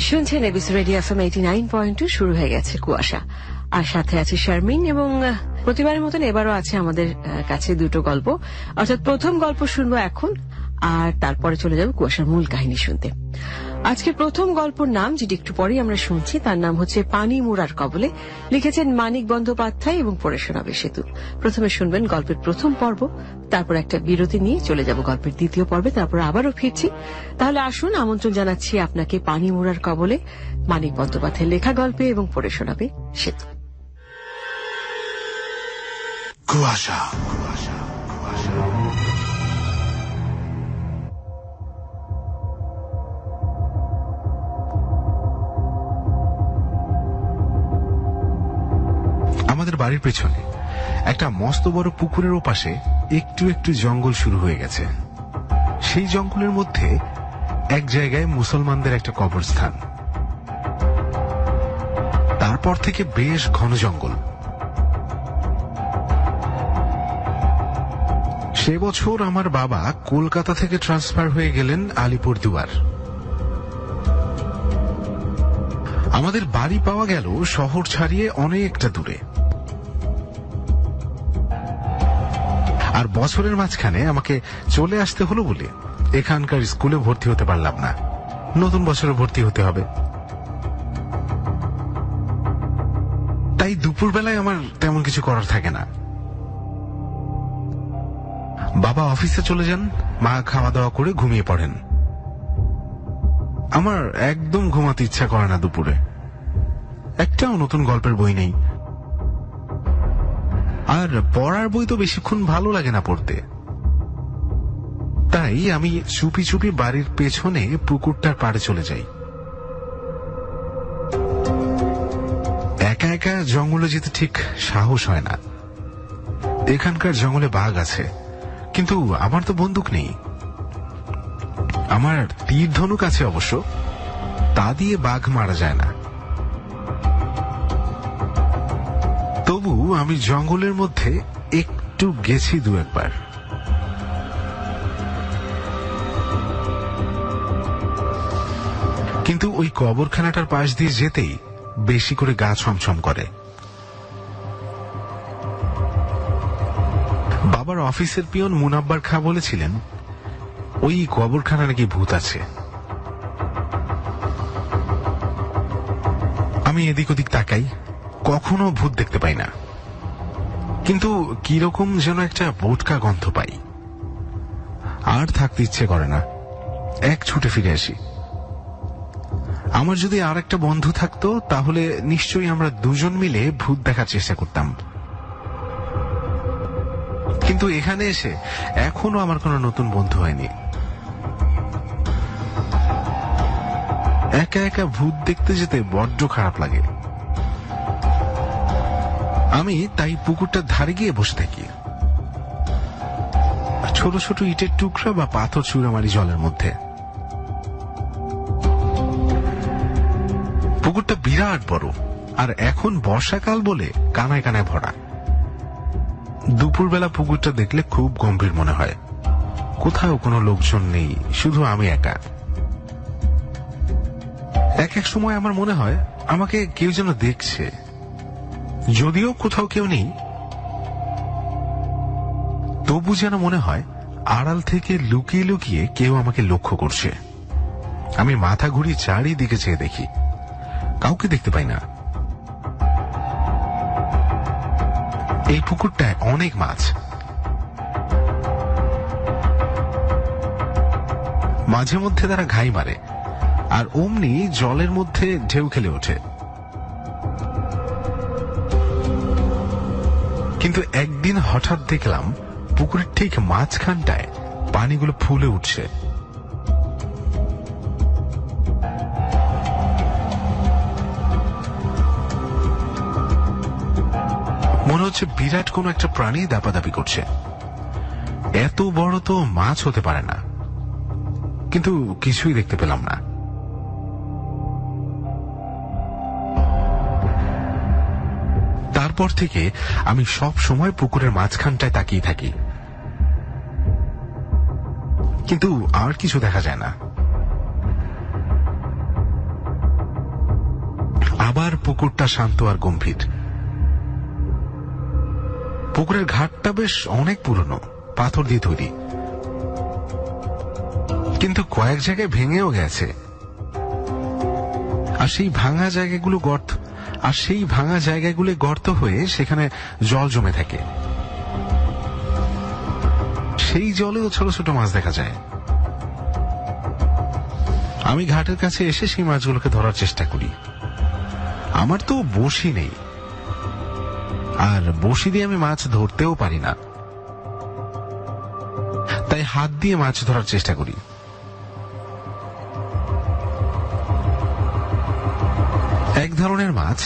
শুনছেন ABC radio FM 89.2 শুরু হয়ে গেছে কুয়াশা, আর সাথে আছে শারমিন এবং প্রতিবারের মতন এবারও আছে আমাদের কাছে দুটো গল্প। অর্থাৎ প্রথম গল্প শুনবো এখন, আর তারপরে চলে যাব কুয়াশার মূল কাহিনী শুনতে। আজকে প্রথম গল্পর নাম, যেটি একটু পরেই আমরা শুনছি, তার নাম হচ্ছে পানি মুড়ার কবলে। লিখেছেন মানিক বন্দ্যোপাধ্যায় এবং পড়ে শোনাবে সেতু। প্রথমে শুনবেন গল্পের প্রথম পর্ব, তারপর একটা বিরতি নিয়ে চলে যাব গল্পের দ্বিতীয় পর্বে, তারপর আবারও ফিরছি। তাহলে আসুন, আমন্ত্রণ জানাচ্ছি আপনাকে পানি মুড়ার কবলে, মানিক বন্দ্যোপাধ্যায়ের লেখা গল্পে এবং পড়ে শোনাবে সেতু। কুয়াশা কুয়াশা কুয়াশা। আমাদের বাড়ির পেছনে একটা মস্ত বড় পুকুরের ওপাশে একটু একটু জঙ্গল শুরু হয়ে গেছে। সেই জঙ্গলের মধ্যে এক জায়গায় মুসলমানদের একটা কবরস্থান। তারপর থেকে বেশ ঘন জঙ্গল। সে বছর আমার বাবা কলকাতা থেকে ট্রান্সফার হয়ে গেলেন আলিপুরদুয়ার। আমাদের বাড়ি পাওয়া গেল শহর ছাড়িয়ে অনেকটা দূরে। আর বছরের মাঝখানে আমাকে চলে আসতে হলো বলে এখানকার স্কুলে ভর্তি হতে পারলাম না। নতুন বছরে ভর্তি হতে হবে। তাই দুপুরবেলায় আমার তেমন কিছু করার থাকে না। বাবা অফিসে চলে যান, মা খাওয়া দাওয়া করে ঘুমিয়ে পড়েন। আমার একদম ঘুমাতে ইচ্ছা করে না দুপুরে। একটাও নতুন গল্পের বই নেই, আর পড়ার বই তো বেশিক্ষণ ভালো লাগে না পড়তে। তাই আমি চুপি চুপি বাড়ির পেছনে পুকুরটার পাড়ে চলে যাই। একা একা জঙ্গলে যেতে ঠিক সাহস হয় না। এখানকার জঙ্গলে বাঘ আছে, কিন্তু আমার তো বন্দুক নেই। আমার তীর ধনুক আছে অবশ্য, তা দিয়ে বাঘ মারা যায় না। তবু আমি জঙ্গলের মধ্যে একটু গেছি দু একবার। কিন্তু ওই কবরখানাটার পাশ দিয়ে যেতেই বেশি করে গা ছমছম করে। বাবার অফিসের পিয়ন মুনাব্বার খা বলেছিলেন ওই কবরখানা নাকি ভূত আছে। আমি এদিক ওদিক তাকাই, কখনো ভূত দেখতে পাই না, কিন্তু কিরকম যেন একটা বোটকা গন্ধ পাই। আর থাকতে ইচ্ছে করে না, এক ছুটে ফিরে আসি। আমার যদি আর একটা বন্ধু থাকতো তাহলে নিশ্চয়ই আমরা দুজন মিলে ভূত দেখার চেষ্টা করতাম। কিন্তু এখানে এসে এখনো আমার কোনো নতুন বন্ধু হয়নি। একা একা ভূত দেখতে যেতে বড্ড খারাপ লাগে। আমি তাই পুকুরটার ধারে গিয়ে বসে থাকি। ছোট ছোট ইটের টুকরা বা পাথর ছুঁড়ে মারি জলের মধ্যে। পুকুরটা বিরাট বড়, আর এখন বর্ষাকাল বলে কানায় কানায় ভরা। দুপুরবেলা পুকুরটা দেখলে খুব গম্ভীর মনে হয়। কোথাও কোনো লোকজন নেই, শুধু আমি একা। এক এক সময় আমার মনে হয় আমাকে কেউ যেন দেখছে, যদিও কোথাও কেউ নেই। তবু যেন মনে হয় আড়াল থেকে লুকিয়ে লুকিয়ে কেউ আমাকে লক্ষ্য করছে। আমি মাথা ঘুরিয়ে চারিদিকে চেয়ে দেখি, কাউকে দেখতে পাই না। এই পুকুরটায় অনেক মাছ। মাঝে মধ্যে তারা ঘাই মারে, আর অমনি জলের মধ্যে ঢেউ খেলে ওঠে। কিন্তু একদিন হঠাৎ দেখলাম পুকুরের ঠিক মাঝখানটায় পানিগুলো ফুলে উঠছে। মনে হচ্ছে বিরাট কোনো একটা প্রাণী দাপাদাপি করছে। এত বড় তো মাছ হতে পারে না, কিন্তু কিছুই দেখতে পেলাম না। তারপর থেকে আমি সব সময় পুকুরের মাঝখানটায় তাকিয়ে থাকি, কিন্তু আর কিছু দেখা যায় না। আবার পুকুরটা শান্ত আর গম্ভীর। পুকুরের ঘাটটা বেশ অনেক পুরনো, পাথর দিয়ে তৈরি, কিন্তু কয়েক জায়গায় ভেঙেও গেছে। আর সেই ভাঙা জায়গাগুলো গর্ত হয়ে সেখানে জল জমে থাকে। সেই জলেও ছোট ছোট মাছ দেখা যায়। আমি ঘাটের কাছে এসে সেই মাছগুলোকে ধরার চেষ্টা করি। আমার তো বড়শি নেই, আর বড়শি দিয়ে আমি মাছ ধরতেও পারি না, তাই হাত দিয়ে মাছ ধরার চেষ্টা করি। এক ধরনের মাছ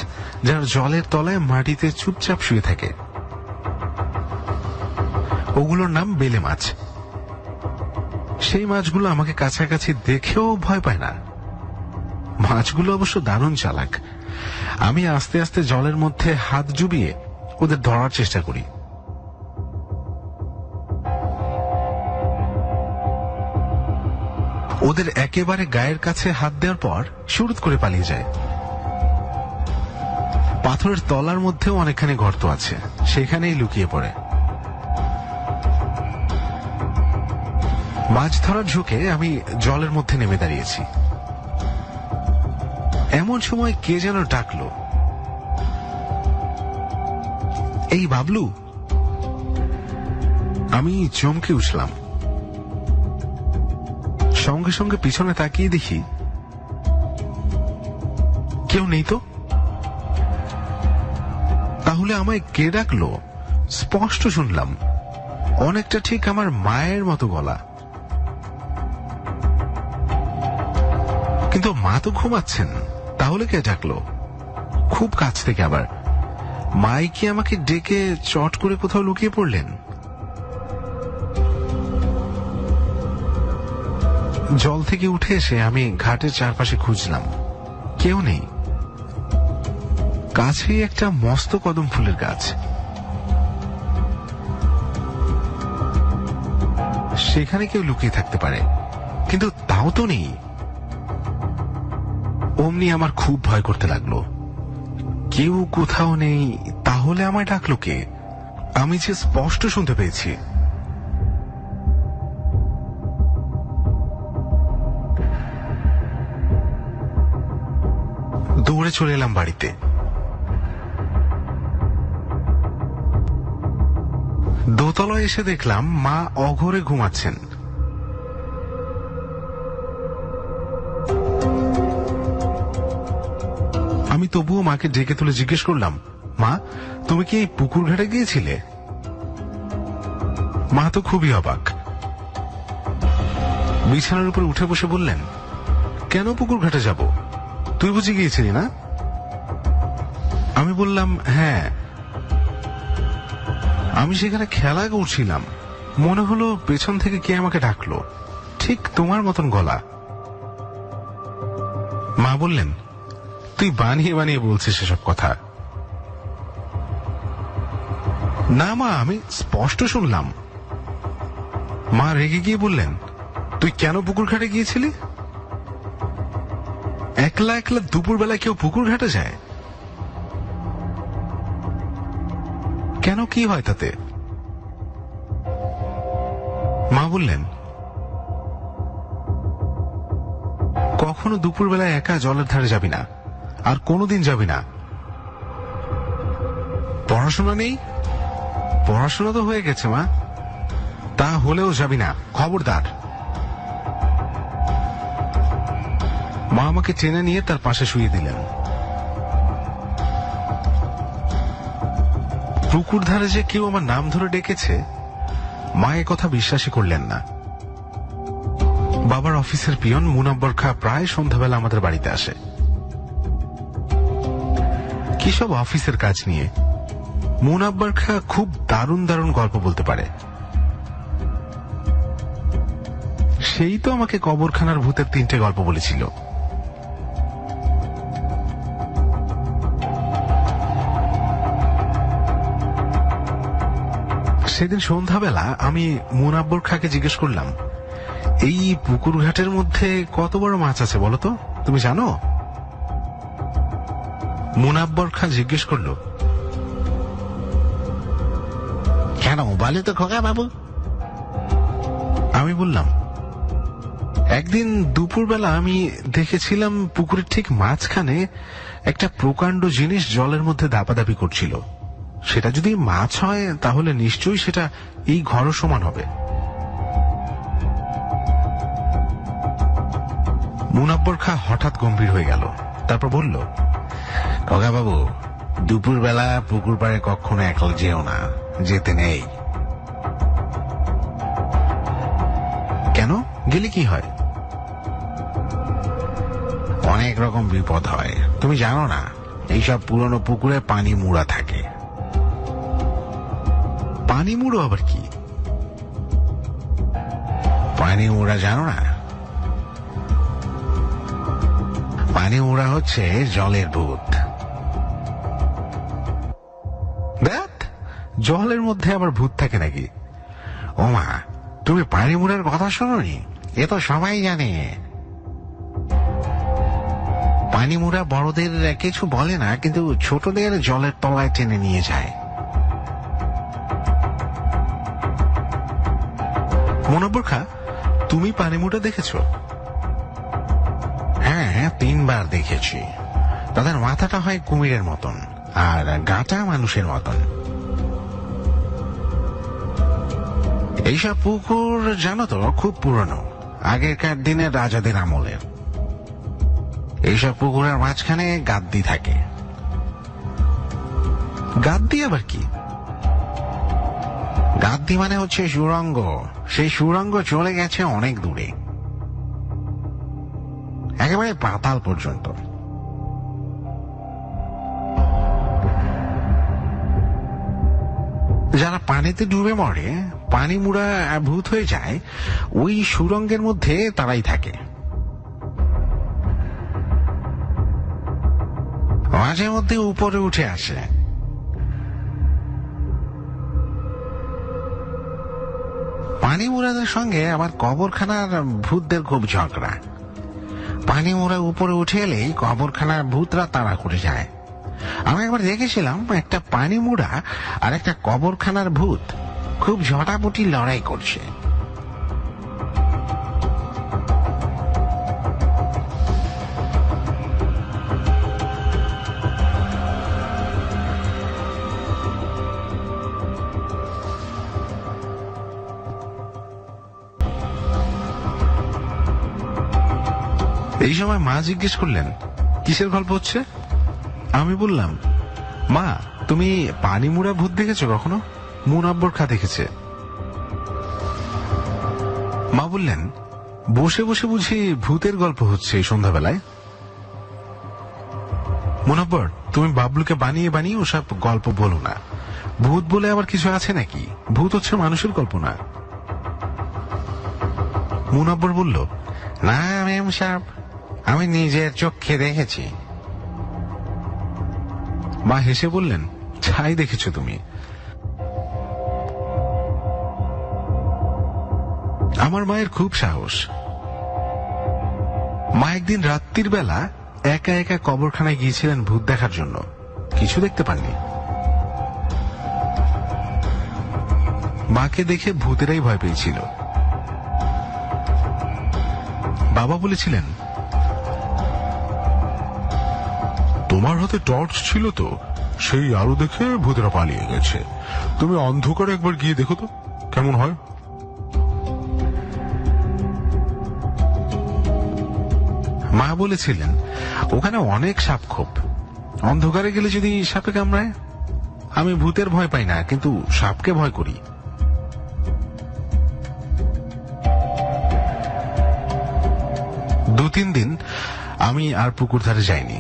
যার জলের তলায় মাটিতে চুপচাপ শুয়ে থাকে, ওগুলোর নাম বেলে মাছ। সেই মাছগুলো আমাকে কাছাকাছি দেখেও ভয় পায় না। মাছগুলো অবশ্য দারুণ চালাক। আমি আস্তে আস্তে জলের মধ্যে হাত ডুবিয়ে ওদের ধরার চেষ্টা করি। ওদের একেবারে গায়ের কাছে হাত দেওয়ার পর শুরুত করে পালিয়ে যায়। পাথরের তলার মধ্যেও অনেকখানি গর্ত আছে, সেখানেই লুকিয়ে পড়ে। মাছ ধরার ঝুঁকে আমি জলের মধ্যে নেমে দাঁড়িয়েছি। এমন সময় কে যেন ডাকলো, এই বাবলু। আমি চমকে উঠলাম। সঙ্গে সঙ্গে পিছনে তাকিয়ে দেখি কেউ নেই তো। তাহলে আমায় কে ডাকলো? স্পষ্ট শুনলাম, অনেকটা ঠিক আমার মায়ের মতো গলা। কিন্তু মা তো ঘুমাচ্ছেন, তাহলে কে ডাকলো? খুব কাছ থেকে আবার। মাই কি আমাকে ডেকে চট করে কোথাও লুকিয়ে পড়লেন? জল থেকে উঠে এসে আমি ঘাটের চারপাশে খুঁজলাম, কেউ নেই। কাছেই একটা মস্ত কদম ফুলের গাছ, সেখানে কেউ লুকিয়ে থাকতে পারে, কিন্তু তাও তো নেই। অমনি আমার খুব ভয় করতে লাগলো। কেউ কোথাও নেই, তাহলে আমায় ডাকলো কে? আমি যে স্পষ্ট শুনতে পেয়েছি। দৌড়ে চলে এলাম বাড়িতে। দোতলায় এসে দেখলাম মা অঘরে ঘুমাচ্ছেন। আমি তবুও মাকে ডেকে তুলে জিজ্ঞেস করলাম, মা, তুমি কি এই পুকুর ঘাটে গিয়েছিলে? মা তো খুবই অবাক। বিছানার উপর উঠে বসে বললেন, কেন পুকুর ঘাটে যাব? তুই বুঝে গিয়েছিলি না? আমি বললাম, হ্যাঁ, আমি সেখানে খেলা করছিলাম। মনে হলো পেছন থেকে কে আমাকে ডাকলো, ঠিক তোমার মতন গলা। মা বললেন, তুই বানিয়ে বানিয়ে বলছিস এসব কথা। না মা, আমি স্পষ্ট শুনলাম। মা রেগে গিয়ে বললেন, তুই কেন পুকুর ঘাটে গিয়েছিলি? একলা একলা দুপুরবেলা কেউ পুকুর ঘাটে যায়? কেন, কি হয় তাতে? মা বললেন, কখনো দুপুরবেলা একা জলের ধারে যাবি না, আর কোনোদিন যাবি না। পড়াশোনা নেই? পড়াশোনা তো হয়ে গেছে মা, তা হলেও যাবি না, খবরদার। মা আমাকে টেনে নিয়ে তার পাশে শুয়ে দিলেন। পুকুর ধারে যে কেউ আমার নাম ধরে ডেকেছে, মা এ কথা বিশ্বাসই করলেন না। বাবার অফিসের পিয়ন মুনাব্বর খা প্রায় সন্ধ্যাবেলা আমাদের বাড়িতে আসে। কি সব অফিসের কাজ নিয়ে। মুনাব্বর খা খুব দারুণ দারুণ গল্প বলতে পারে। সেই তো আমাকে কবরখানার ভূতের 3টে গল্প বলেছিল। সেদিন সন্ধ্যাবেলা আমি মুনাব্বর খাকে জিজ্ঞেস করলাম, এই পুকুর ঘাটের মধ্যে কত বড় মাছ আছে বলো তো, তুমি জানো? মুনাব্বর খাঁ জিজ্ঞেস করল, কেন বলে তো খোকা বাবু? আমি বললাম, একদিন দুপুরবেলা আমি দেখেছিলাম পুকুরের ঠিক মাঝখানে একটা প্রকাণ্ড জিনিস জলের মধ্যে দাপাদাপি করছিল। সেটা যদি মাছ হয় তাহলে নিশ্চয়ই সেটা এই ঘর সমান হবে। মুনাব্বর খাঁ হঠাৎ গম্ভীর হয়ে গেল। তারপর বলল, খোকা বাবু, দুপুরবেলা পুকুর পাড়ে কখনো একলা যেও না, যেতে নেই। কেন? গেলে কি হয়? অনেক রকম বিপদ হয়, তুমি জানো না? এইসব পুরনো পুকুরে পানি মুড়া থাকে। পানি মুড়ো আবার কি? পানি মুড়া জানো না? পানি মুড়া হচ্ছে জলের ভূত। দেখ, জলের মধ্যে আবার ভূত থাকে নাকি? ওমা, তুমি পানি মুড়ার কথা শোনোনি? এ তো সবাই জানে। পানি মুড়া বড়দের কিছু বলে না, কিন্তু ছোটদের জলের তলায় টেনে নিয়ে যায়। মুনাব্বর খাঁ, তুমি পানি মুড়া দেখেছ? হ্যাঁ, 3 বার দেখেছি। তাদের মাথাটা হয় কুমিরের মতন আর গাটা মানুষের মতন। এইসব পুকুর জানো তো খুব পুরনো, আগেরকার দিনের রাজাদের আমলের। এইসব পুকুরের মাঝখানে গাদ্দি থাকে। গাদ্দি আবার কি? গাদ্দি মানে হচ্ছে সুড়ঙ্গ। সেই সুড়ঙ্গ চলে গেছে অনেক দূরে, একেবারে পাতাল পর্যন্ত। যারা পানিতে ডুবে মরে, পানি মুড়া ভূত হয়ে যায়, ওই সুড়ঙ্গের মধ্যে তারাই থাকে। মাঝে মধ্যে উপরে উঠে আসে। পানি মুড়াদের সঙ্গে আবার কবরখানার ভূতদের খুব ঝগড়া। পানি মুড়া উপরে উঠে এলেই কবরখানার ভূতরা তাড়া করে যায়। আমি একবার দেখেছিলাম একটা পানি মুড়া আর একটা কবরখানার ভূত খুব ঝটাপটি লড়াই করছে। এই সময় মা জিজ্ঞেস করলেন, কিসের গল্প হচ্ছে? আমি বললাম, মা, তুমি পানি মুড়া ভূত দেখেছো কখনো? মুনাব্বর খাঁ দেখেছে। মা বললেন, বসে বসে বুঝি ভূতের গল্প হচ্ছে এই সন্ধ্যাবেলায়? মুনাব্বর, তুমি বাবলুকে বানিয়ে বানিয়ে ওসব গল্প বলো না। ভূত বলে আবার কিছু আছে নাকি? ভূত হচ্ছে মানুষের কল্পনা। মুনাব্বর বলল, না মেম সাহেব, আমি নিজের চোখে দেখেছি। মা হেসে বললেন, ছাই দেখেছো তুমি? আমার মায়ের খুব সাহস। মা একদিন রাত্রির বেলা একা একা কবরখানায় গিয়েছিলেন ভূত দেখার জন্য। কিছু দেখতে পাননি। মাকে দেখে ভূতেরাই ভয় পেয়েছিল। বাবা বলেছিলেন, তোমার হাতে টর্চ ছিল তো, সেই আলো দেখে ভূতেরা পালিয়ে গেছে। তুমি অন্ধকারে একবার গিয়ে দেখো তো কেমন হয়। মা বলেছিলেন, ওখানে অনেক সাপ খোপ, অন্ধকারে গেলে যদি সাপে কামড়ায়। আমি ভূতের ভয় পাই না, কিন্তু সাপকে ভয় করি। দু-তিন দিন আমি আর পুকুর ধারে যাইনি,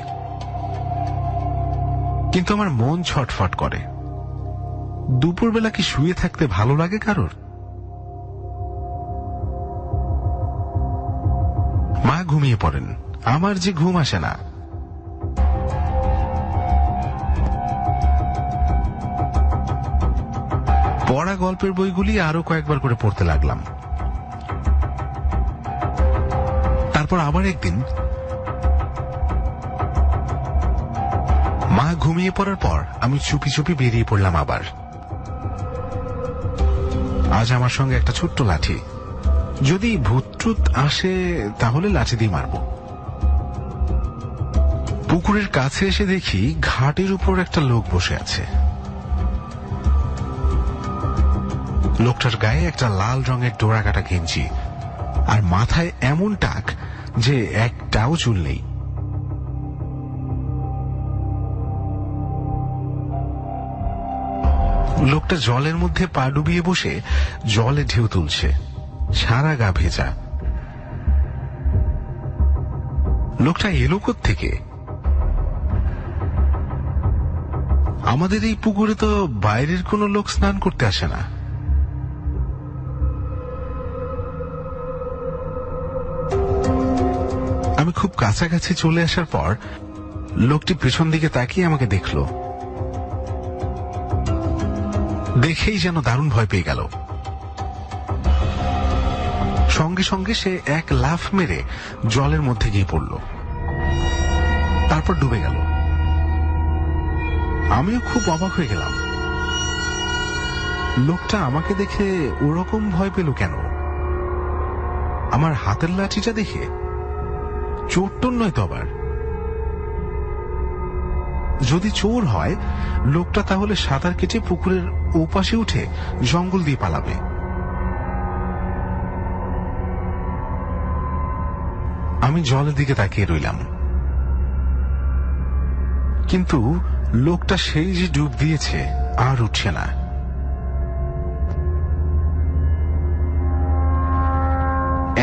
কিন্তু আমার মন ছটফট করে। দুপুরবেলা কি শুয়ে থাকতে ভালো লাগে কারোর? মা ঘুমিয়ে পড়েন, আমার যে ঘুম আসে না। পড়া গল্পের বইগুলি আরো কয়েকবার করে পড়তে লাগলাম। তারপর আবার একদিন মা ঘুমিয়ে পড়ার পর আমি চুপি চুপি বেরিয়ে পড়লাম আবার। আজ আমার সঙ্গে একটা ছোট্ট লাঠি, যদি ভূত আসে তাহলে লাঠি দিয়ে মারব। পুকুরের কাছে এসে দেখি ঘাটের উপর একটা লোক বসে আছে। লোকটার গায়ে একটা লাল রঙের ডোরাকাটা গেঞ্জি, আর মাথায় এমন টাক যে একটাও চুল নেই। লোকটা জলের মধ্যে পা ডুবিয়ে বসে জলে ঢেউ তুলছে, সারা গা ভেজা। লোকটা এলো কোত্থেকে? আমাদের এই পুকুরে তো বাইরের কোনো লোক স্নান করতে আসে না। আমি খুব কাছাকাছি চলে আসার পর লোকটি পেছন দিকে তাকিয়ে আমাকে দেখল। দেখেই যেন দারুণ ভয় পেয়ে গেল। সঙ্গে সঙ্গে সে এক লাফ মেরে জলের মধ্যে গিয়ে পড়ল, তারপর ডুবে গেল। আমিও খুব অবাক হয়ে গেলাম, লোকটা আমাকে দেখে ওরকম ভয় পেল কেন? আমার হাতের লাঠিটা দেখে? চোর টোর নয় তো আবার? যদি চোর হয়, লোকটা তাহলে সাঁতার কেটে পুকুরের ওপাশে উঠে জঙ্গল দিয়ে পালাবে। আমি জলের দিকে তাকিয়ে রইলাম, কিন্তু লোকটা সেই যে ডুব দিয়েছে আর উঠছে না।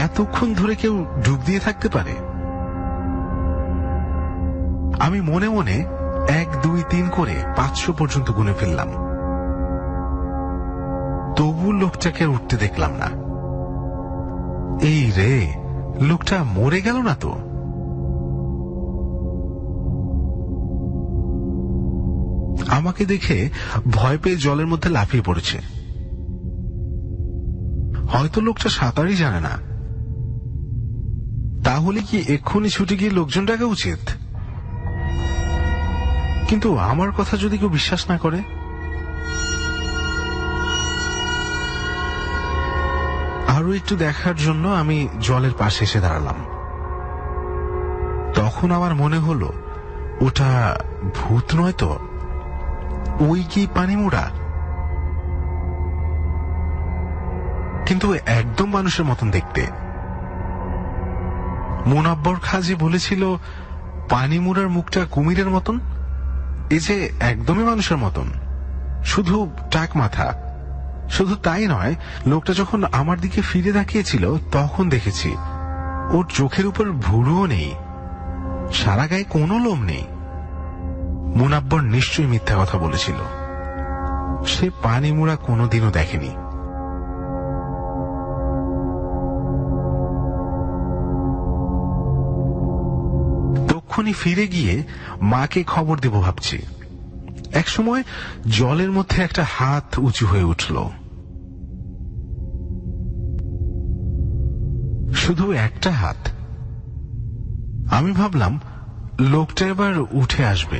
এতক্ষণ ধরে কেউ ডুব দিয়ে থাকতে পারে? আমি মনে মনে 1, 2, 3 করে 500 পর্যন্ত গুনে ফেললাম। তবু লোকটাকে আর উঠতে দেখলাম না। এই রে, লোকটা মরে গেল না তো? আমাকে দেখে ভয় পেয়ে জলের মধ্যে লাফিয়ে পড়েছে। হয়তো লোকটা সাঁতারই জানে না। তাহলে কি এক্ষুনি ছুটে গিয়ে লোকজন ডাকা উচিত? কিন্তু আমার কথা যদি কেউ বিশ্বাস না করে? আরো একটু দেখার জন্য আমি জলের পাশে এসে দাঁড়ালাম। তখন আমার মনে হলো, ওটা ভূত নয় তো? ওই কি পানিমুড়া? কিন্তু একদম মানুষের মতন দেখতে। মুনাব্বর খাঁ যে বলেছিল পানিমুড়ার মুখটা কুমিরের মতন, এই যে একদমই মানুষের মতন, শুধু টাক মাথা। শুধু তাই নয়, লোকটা যখন আমার দিকে ফিরে তাকিয়েছিল তখন দেখেছি ওর চোখের উপর ভুরুও নেই, সারা গায়ে কোনো লোম নেই। মুনাব্বর নিশ্চয়ই মিথ্যা কথা বলেছিল। সে পানিমুড়া কোনোদিনও দেখেনি। তখনই ফিরে গিয়ে মাকে খবর দেব ভাবছি। একসময় জলের মধ্যে একটা হাত উঁচু হয়ে উঠল, শুধু একটা হাত। আমি ভাবলাম লোকটা এবার উঠে আসবে।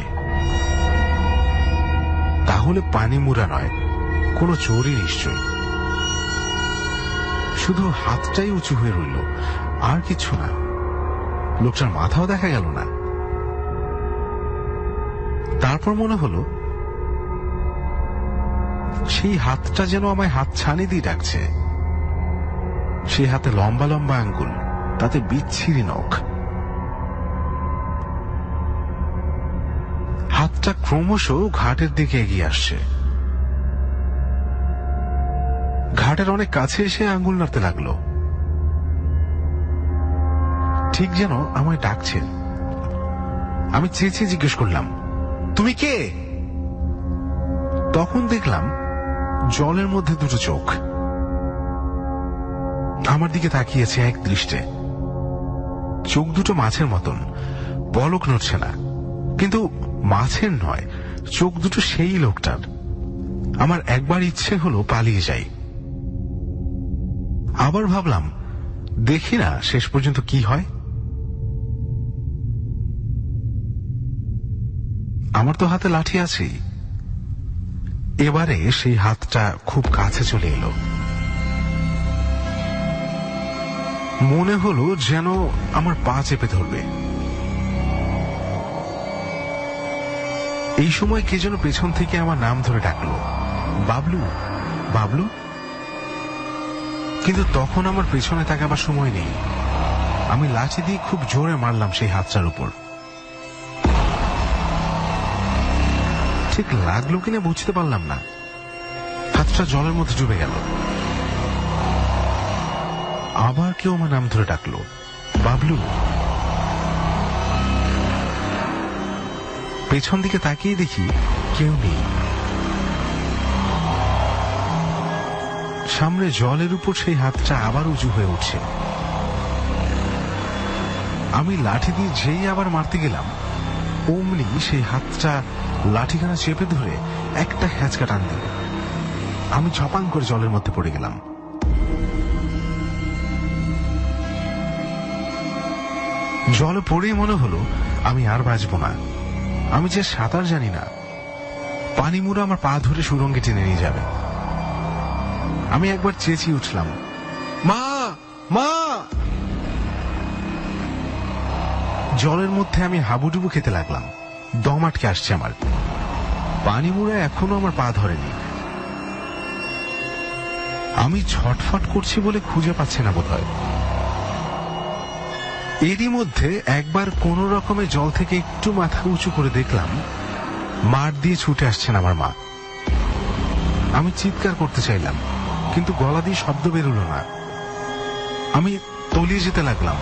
তাহলে পানিমুড়া নয়, কোনো চোরই নিশ্চয়ই। শুধু হাতটাই উঁচু হয়ে রইল, আর কিছু না। লোকটার মাথাও দেখা গেল না। তারপর মনে হলো সেই হাতটা যেন আমায় হাত ছানি দিয়ে ডাকছে। সেই হাতে লম্বা লম্বা আঙ্গুল, তাতে বিচ্ছিরি নখ। হাতটা ক্রমশ ঘাটের দিকে এগিয়ে আসছে। ঘাটের অনেক কাছে এসে আঙ্গুল নাড়তে লাগলো, ঠিক যেন আমায় ডাকছে। আমি চেঁচিয়ে জিজ্ঞেস করলাম, তুমি কে? তখন দেখলাম জলের মধ্যে দুটো চোখ আমার দিকে তাকিয়েছে এক দৃষ্টে। চোখ দুটো মাছের মতন, পলক নড়ছে না, কিন্তু মাছের নয়, চোখ দুটো সেই লোকটার। আমার একবার ইচ্ছে হলো পালিয়ে যাই। আবার ভাবলাম দেখি না শেষ পর্যন্ত কি হয়। আমার তো হাতে লাঠি আছেই। এবারে সেই হাতটা খুব কাছে চলে এলো। মনে হলো যেন আমার পা চেপে ধরবে। এই সময় কে যেন পেছন থেকে আমার নাম ধরে ডাকলো, বাবলু, বাবলু। কিন্তু তখন আমার পেছনে তাকাবার সময় নেই। আমি লাঠি দিয়ে খুব জোরে মারলাম সেই হাতটার উপর। ঠিক লাগলো কিনা বুঝতে পারলাম না। হাতটা জলের মধ্যে ডুবে গেল। আবার কেউ আমার নাম ধরে ডাকলো, বাবলু। পেছন দিকে তাকিয়ে দেখি কেউ নেই। সামনে জলের উপর সেই হাতটা আবার উঁচু হয়ে উঠছে। আমি লাঠি দিয়ে যেই আবার মারতে গেলাম, অমনি সেই হাতটা লাঠিখানা চেপে ধরে একটা হ্যাঁচকা টান দিল। আমি ঝপাং করে জলের মধ্যে পড়ে গেলাম। জলে পড়েই মনে হলো আমি আর বাঁচব না। আমি যে সাঁতার জানি না, পানি মুড়ে আমার পা ধরে সুরঙ্গে টেনে নিয়ে যাবে। আমি একবার চেঁচিয়ে উঠলাম, মা, মা। জলের মধ্যে আমি হাবুডুবু খেতে লাগলাম। দম আটকে আসছে আমার। পানি মুড়ে এখনো আমার পা ধরেনি। আমি ছটফট করছি বলে খুঁজে পাচ্ছে না বোধহয়। এরই মধ্যে একবার কোন রকমে জল থেকে একটু মাথা উঁচু করে দেখলাম মাঠ দিয়ে ছুটে আসছেন আমার মা। আমি চিৎকার করতে চাইলাম, কিন্তু গলা দিয়ে শব্দ বেরোলো না। আমি তলিয়ে যেতে লাগলাম।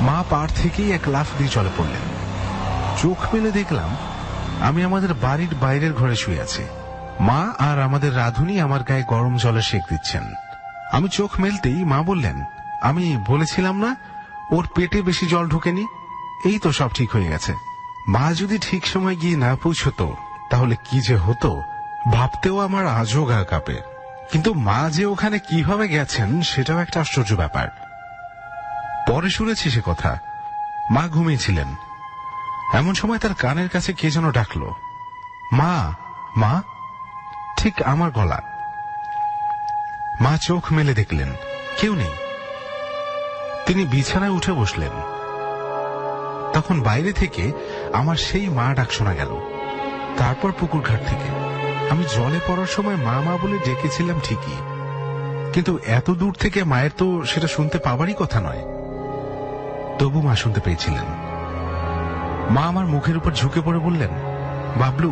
মা পাড় থেকেই এক লাফ দিয়ে জলে পড়লেন। চোখ মেলে দেখলাম আমি আমাদের বাড়ির বাইরের ঘরে শুয়ে আছি। মা আর আমাদের রাধুনি আমার গায়ে গরম জলে সেঁক দিচ্ছেন। আমি চোখ মেলতেই মা বললেন, আমি বলেছিলাম না ওর পেটে বেশি জল ঢোকেনি, এই তো সব ঠিক হয়ে গেছে। মা যদি ঠিক সময় গিয়ে না পৌঁছতো তাহলে কি যে হতো ভাবতেও আমার আজও গা কাঁপে। কিন্তু মা যে ওখানে কিভাবে গেছেন সেটাও একটা আশ্চর্য ব্যাপার। পরে শুনেছি সে কথা। মা ঘুমিয়েছিলেন। এমন সময় তার কানের কাছে কে যেন ডাকলো, মা, মা। ঠিক আমার গলা। মা চোখ মেলে দেখলেন কেউ নেই। তিনি বিছানায় উঠে বসলেন। তখন বাইরে থেকে আমার সেই মা ডাক শোনা গেল। তারপর পুকুর ঘাট থেকে। আমি জলে পড়ার সময় মা মা বলে ডেকেছিলাম ঠিকই, কিন্তু এত দূর থেকে মায়ের তো সেটা শুনতে পাওয়ারই কথা নয়। তবু মা শুনতে পেয়েছিলেন। মা আমার মুখের উপর ঝুঁকে পড়ে বললেন, বাবলু,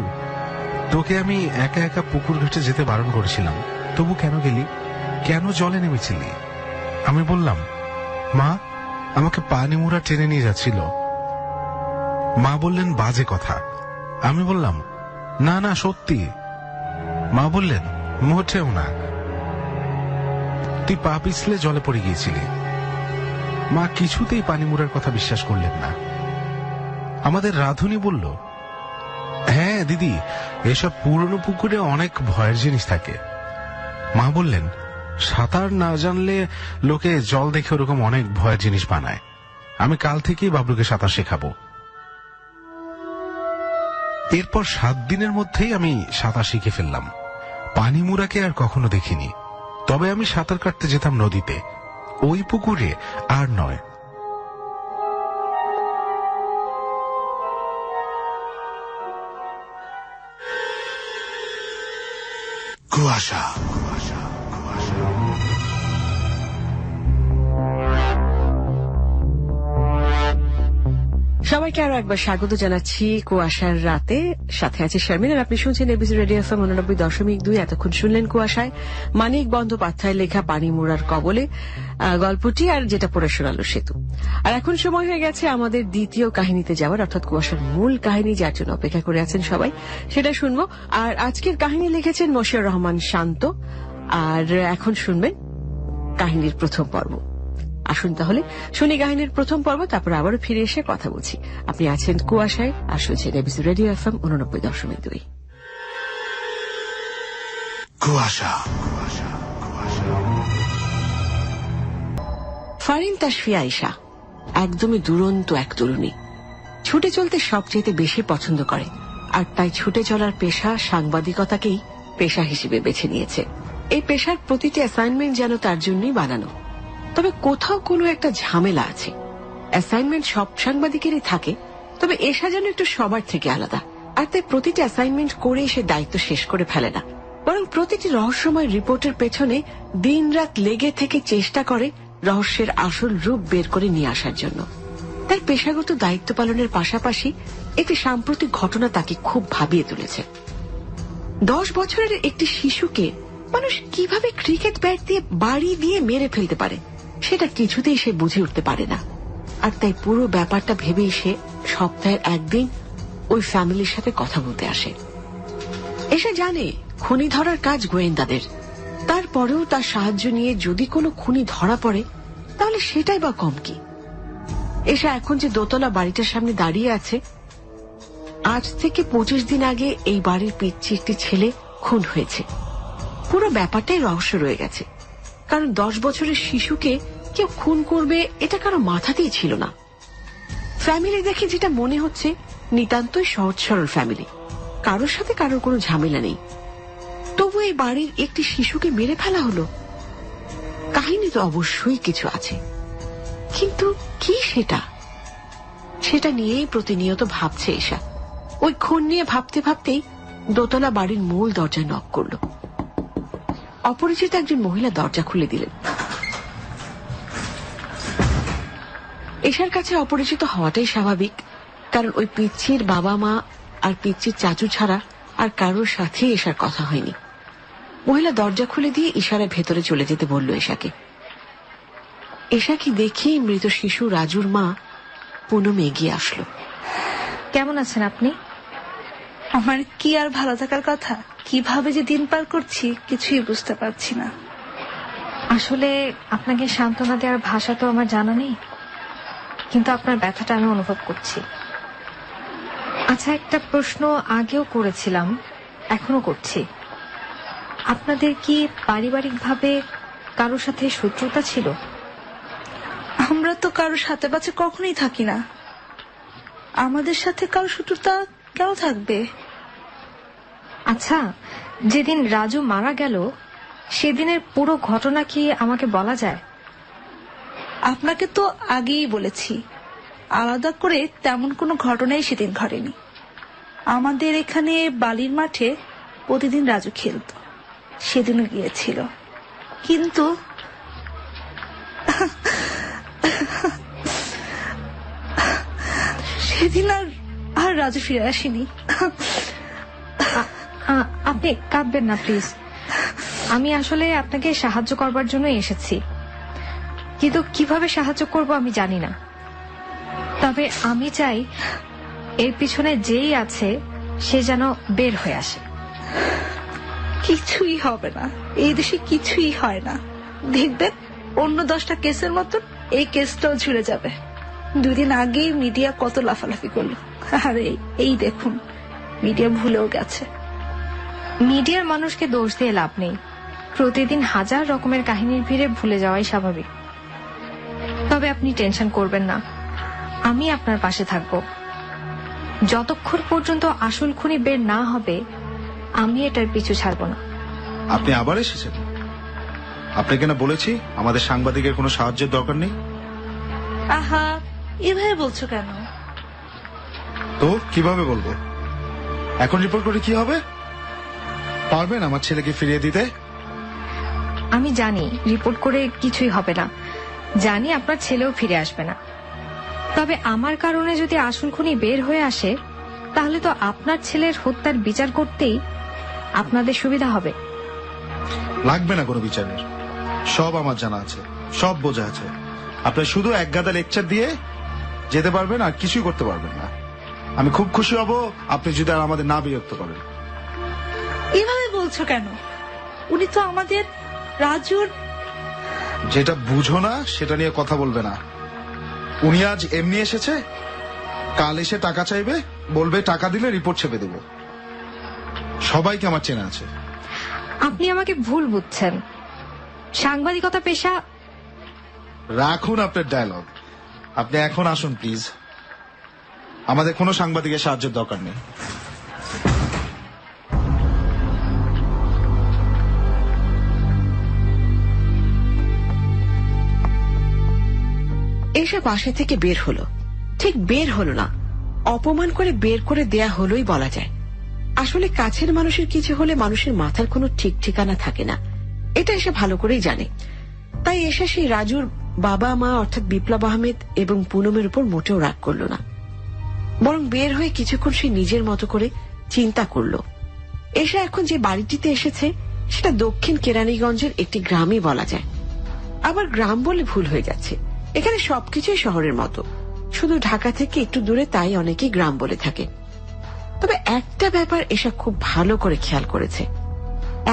তোকে আমি একা একা পুকুর ঘাটে যেতে বারণ করেছিলাম, তবু কেন গেলি? কেন জলে নেমেছিলি? আমি বললাম, মা, আমাকে পানি মুড়া টেনে নিয়ে যাচ্ছিল। মা বললেন, বাজে কথা। আমি বললাম, না না, সত্যি। মা বললেন, মোটেও না, তুই পা পিছলে জলে পড়ে গিয়েছিলি। মা কিছুতেই পানি মুড়ার কথা বিশ্বাস করলেন না। আমাদের রাধুনি বলল, হ্যাঁ দিদি, এসব পুরনো পুকুরে অনেক ভয়ের জিনিস থাকে। মা বললেন, সাঁতার না জানলে লোকে জল দেখে ওরকম অনেক ভয়ের জিনিস বানায়। আমি কাল থেকেই বাবলুকে সাঁতার শেখাবো। এরপর 7 দিনের মধ্যেই আমি সাঁতার শিখে ফেললাম। পানি মুড়াকে আর কখনো দেখিনি। তবে আমি সাঁতার কাটতে যেতাম নদীতে, ওই পুকুরে আর নয়। কুয়াশা। সবাইকে আরো একবার স্বাগত জানাচ্ছি কুয়াশার রাতে। সাথে আছে শারমিন, আর আপনি শুনছেন এবিসি রেডিও এফএম 89.2। এতক্ষণ শুনলেন কুয়াশায় মানিক বন্দ্যোপাধ্যায়ের লেখা পানি মুড়ার কবলে গল্পটি, আর যেটা পড়ে শোনালো সেতু। আর এখন সময় হয়ে গেছে আমাদের দ্বিতীয় কাহিনীতে যাওয়ার, অর্থাৎ কুয়াশার মূল কাহিনী, যার জন্য অপেক্ষা করে আছেন সবাই, সেটা শুনবো। আর আজকের কাহিনী লিখেছেন মশিউর রহমান শান্ত। আর এখন শুনবেন কাহিনীর প্রথম পর্ব। আসুন তাহলে শুনি কাহিনীর প্রথম পর্ব, তারপর আবারও ফিরে এসে কথা বলছি। আপনি আছেন কুয়াশায়, আর শুনছেন এবিসি রেডিও এফএম 89.2। কুয়াশা। ফারিন তাশফি আয়েশা একদমই দুরন্ত এক তরুণী। ছুটে চলতে সবচেয়ে বেশি পছন্দ করে, আর তাই ছুটে চলার পেশা সাংবাদিকতাকেই পেশা হিসেবে বেছে নিয়েছে। এই পেশার প্রতিটি অ্যাসাইনমেন্ট যেন তার জন্যই বানানো। তবে কোথাও কোনো একটা ঝামেলা আছে। অ্যাসাইনমেন্ট সব সাংবাদিকেরই থাকে, তবে এশা যেন একটু সবার থেকে আলাদা। আর তাই প্রতিটি অ্যাসাইনমেন্ট করে সে দায়িত্ব শেষ করে ফেলে না, বরং প্রতিটি রহস্যময় রিপোর্টের পেছনে দিনরাত লেগে থেকে চেষ্টা করে রহস্যের আসল রূপ বের করে নিয়ে আসার জন্য। তাই পেশাগত দায়িত্ব পালনের পাশাপাশি একটি সাম্প্রতিক ঘটনা তাকে খুব ভাবিয়ে তুলেছে। 10 বছরের একটি শিশুকে মানুষ কিভাবে ক্রিকেট ব্যাট দিয়ে বাড়ি দিয়ে মেরে ফেলতে পারে সেটা কিছুতেই সে বুঝে উঠতে পারে না। আর তাই পুরো ব্যাপারটা ভেবেই সে সপ্তাহের একদিন ওই ফ্যামিলির সাথে কথা বলতে আসে। এসে জানে খুনি ধরার কাজ গোয়েন্দাদের, তারপরেও তার সাহায্য নিয়ে যদি কোনো খুনি ধরা পড়ে তাহলে সেটাই বা কম কি। এসে এখন যে দোতলা বাড়িটার সামনে দাঁড়িয়ে আছে, আজ থেকে 25 দিন আগে এই বাড়ির পিচ্ছি একটি ছেলে খুন হয়েছে। পুরো ব্যাপারটাই রহস্য রয়ে গেছে, কারণ 10 বছরের শিশুকে কেউ খুন করবে এটা কারো মাথাতেই ছিল না। ফ্যামিলি দেখে যেটা মনে হচ্ছে নিতান্তই সহজ সরল ফ্যামিলি, কারোর সাথে কারোর কোনো ঝামেলা নেই। তবু এই বাড়ির একটি শিশুকে মেরে ফেলা হলো। কাহিনী তো অবশ্যই কিছু আছে, কিন্তু কি সেটা নিয়েই প্রতিনিয়ত ভাবছে এশা। ওই খুন নিয়ে ভাবতে ভাবতেই দোতলা বাড়ির মূল দরজায় নক করল। অপরিচিত একজন মহিলা দরজা খুলে দিলেন। এশার কাছে অপরিচিত হওয়াটাই স্বাভাবিক, কারণ ওই পিচ্ছির বাবা মা আর পিচ্ছির চাচু ছাড়া আর কারোর সাথে এশার কথা হয়নি। মহিলা দরজা খুলে দিয়ে ইশারায় ভেতরে চলে যেতে বলল এশাকে। এশাকে দেখে মৃত শিশু রাজুর মা পুনম এগিয়ে আসলো। কেমন আছেন আপনি? আমার কি আর ভালো থাকার কথা, কিভাবে যে দিন পার করছি কিছুই বুঝতে পারছি না। আসলে আপনাকে সান্ত্বনা দেওয়ার ভাষা তো আমার জানা নেই, কিন্তু আপনার ব্যথাটা আমি অনুভব করছি। আচ্ছা, একটা প্রশ্ন আগেও করেছিলাম, এখনো করছি। আপনাদের কি পারিবারিকভাবে কারোর সাথে শত্রুতা ছিল? আমরা তো কারোর সাথে পাশে কখনোই থাকি না, আমাদের সাথে কারো শত্রুতা কেন থাকবে? আচ্ছা, যেদিন রাজু মারা গেল সেদিনের পুরো ঘটনা কি আমাকে বলা যায়? আপনাকে তো আগেই বলেছি, আলাদা করে তেমন কোনো ঘটনাই সেদিন ঘটেনি। আমাদের এখানে বালির মাঠে প্রতিদিন রাজু খেলত, সেদিনও গিয়েছিল, কিন্তু সেদিন আর রাজু ফিরে আসেনি। আপনি কাঁদবেন না প্লিজ। আমি আসলে আপনাকে সাহায্য করবার জন্য এসেছি, কিন্তু কিভাবে সাহায্য করব আমি জানি না। তবে আমি চাই এর পিছনে যেই আছে সে যেন বের হয়ে আসে। কিছুই হবে না, এই দেশে কিছুই হয় না। দেখবেন অন্য 10টা কেসের মতন এই কেসটাও ঝুলে যাবে। 2 দিন আগেই মিডিয়া কত লাফালাফি করলো, আর এই দেখুন মিডিয়া ভুলেও গেছে। মিডিয়ার মানুষকে দোষ দিয়ে লাভ নেই, প্রতিদিন হাজার রকমের কাহিনীর ভিড়ে ভুলে যাওয়াই স্বাভাবিক। তবে আপনি টেনশন করবেন না, আমি আপনার পাশে থাকব। যতক্ষণ পর্যন্ত আসল খুনি বের না হবে আমি এটার পিছু ছাড়ব না। আপনি আবার এসেছেন? আপনাকে না বলেছি আমাদের সাংবাদিকের কোনো সাহায্যের দরকার নেই? আহা, এভাবে বলছো কেন? তো কিভাবে বলবো? এখন রিপোর্ট করে কি হবে? পারবেন আমার ছেলেকে ফিরিয়ে দিতে? আমি জানি রিপোর্ট করে কিছুই হবে না, জানি আপনার ছেলেও ফিরে আসবে না। তবে আমার কারণে যদি আসল খুনি বের হয়ে আসে তাহলে তো আপনার ছেলের হত্যার বিচার করতেই আপনাদের সুবিধা হবে। লাগবে না কোনো বিচারের, সব আমার জানা আছে, সব বোঝা আছে। আপনার শুধু এক গাদা লেকচার দিয়ে যেতে পারবেন, আর কিছুই করতে পারবেন না। আমি খুব খুশি হব আপনি যদি আর আমাদের না বিরক্ত করেন। এভাবে বলছো কেন? উনি তো আমাদের রাজুর। যেটা বুঝো না সেটা নিয়ে কথা বলবে না। উনি আজ এমনি এসেছে, কাল এসে টাকা চাইবে, বলবে টাকা দিলে রিপোর্ট ছেপে দেব। সবাইকে আমার চেনা আছে। আপনি আমাকে ভুল বুঝছেন, সাংবাদিকতা পেশা। রাখুন আপনার ডায়লগ, আপনি এখন আসুন প্লিজ। আমাদের কোনো সাংবাদিকের সাহায্যের দরকার নেই। এসে বাসা থেকে বের হলো, ঠিক বের হলো না, অপমান করে বের করে দেয়া হলোই বলা যায়। আসলে কাছের মানুষের কিছু হলে মানুষের মাথার কোনো ঠিক ঠিকানা থাকে না, এটা এসে ভালো করেই জানে। তাই এসে সেই রাজুর বাবা মা অর্থাৎ বিপ্লব আহমেদ এবং পুনমের উপর মোটেও রাগ করল না, বরং বের হয়ে কিছুক্ষণ সে নিজের মতো করে চিন্তা করল। এসে এখন যে বাড়িটিতে এসেছে সেটা দক্ষিণ কেরানীগঞ্জের একটি গ্রামই বলা যায়। আবার গ্রাম বলে ভুল হয়ে যাচ্ছে, এখানে সবকিছুই শহরের মতো, শুধু ঢাকা থেকে একটু দূরে, তাই অনেকেই গ্রাম বলে থাকে। তবে একটা ব্যাপার এসা খুব ভালো করে খেয়াল করেছে,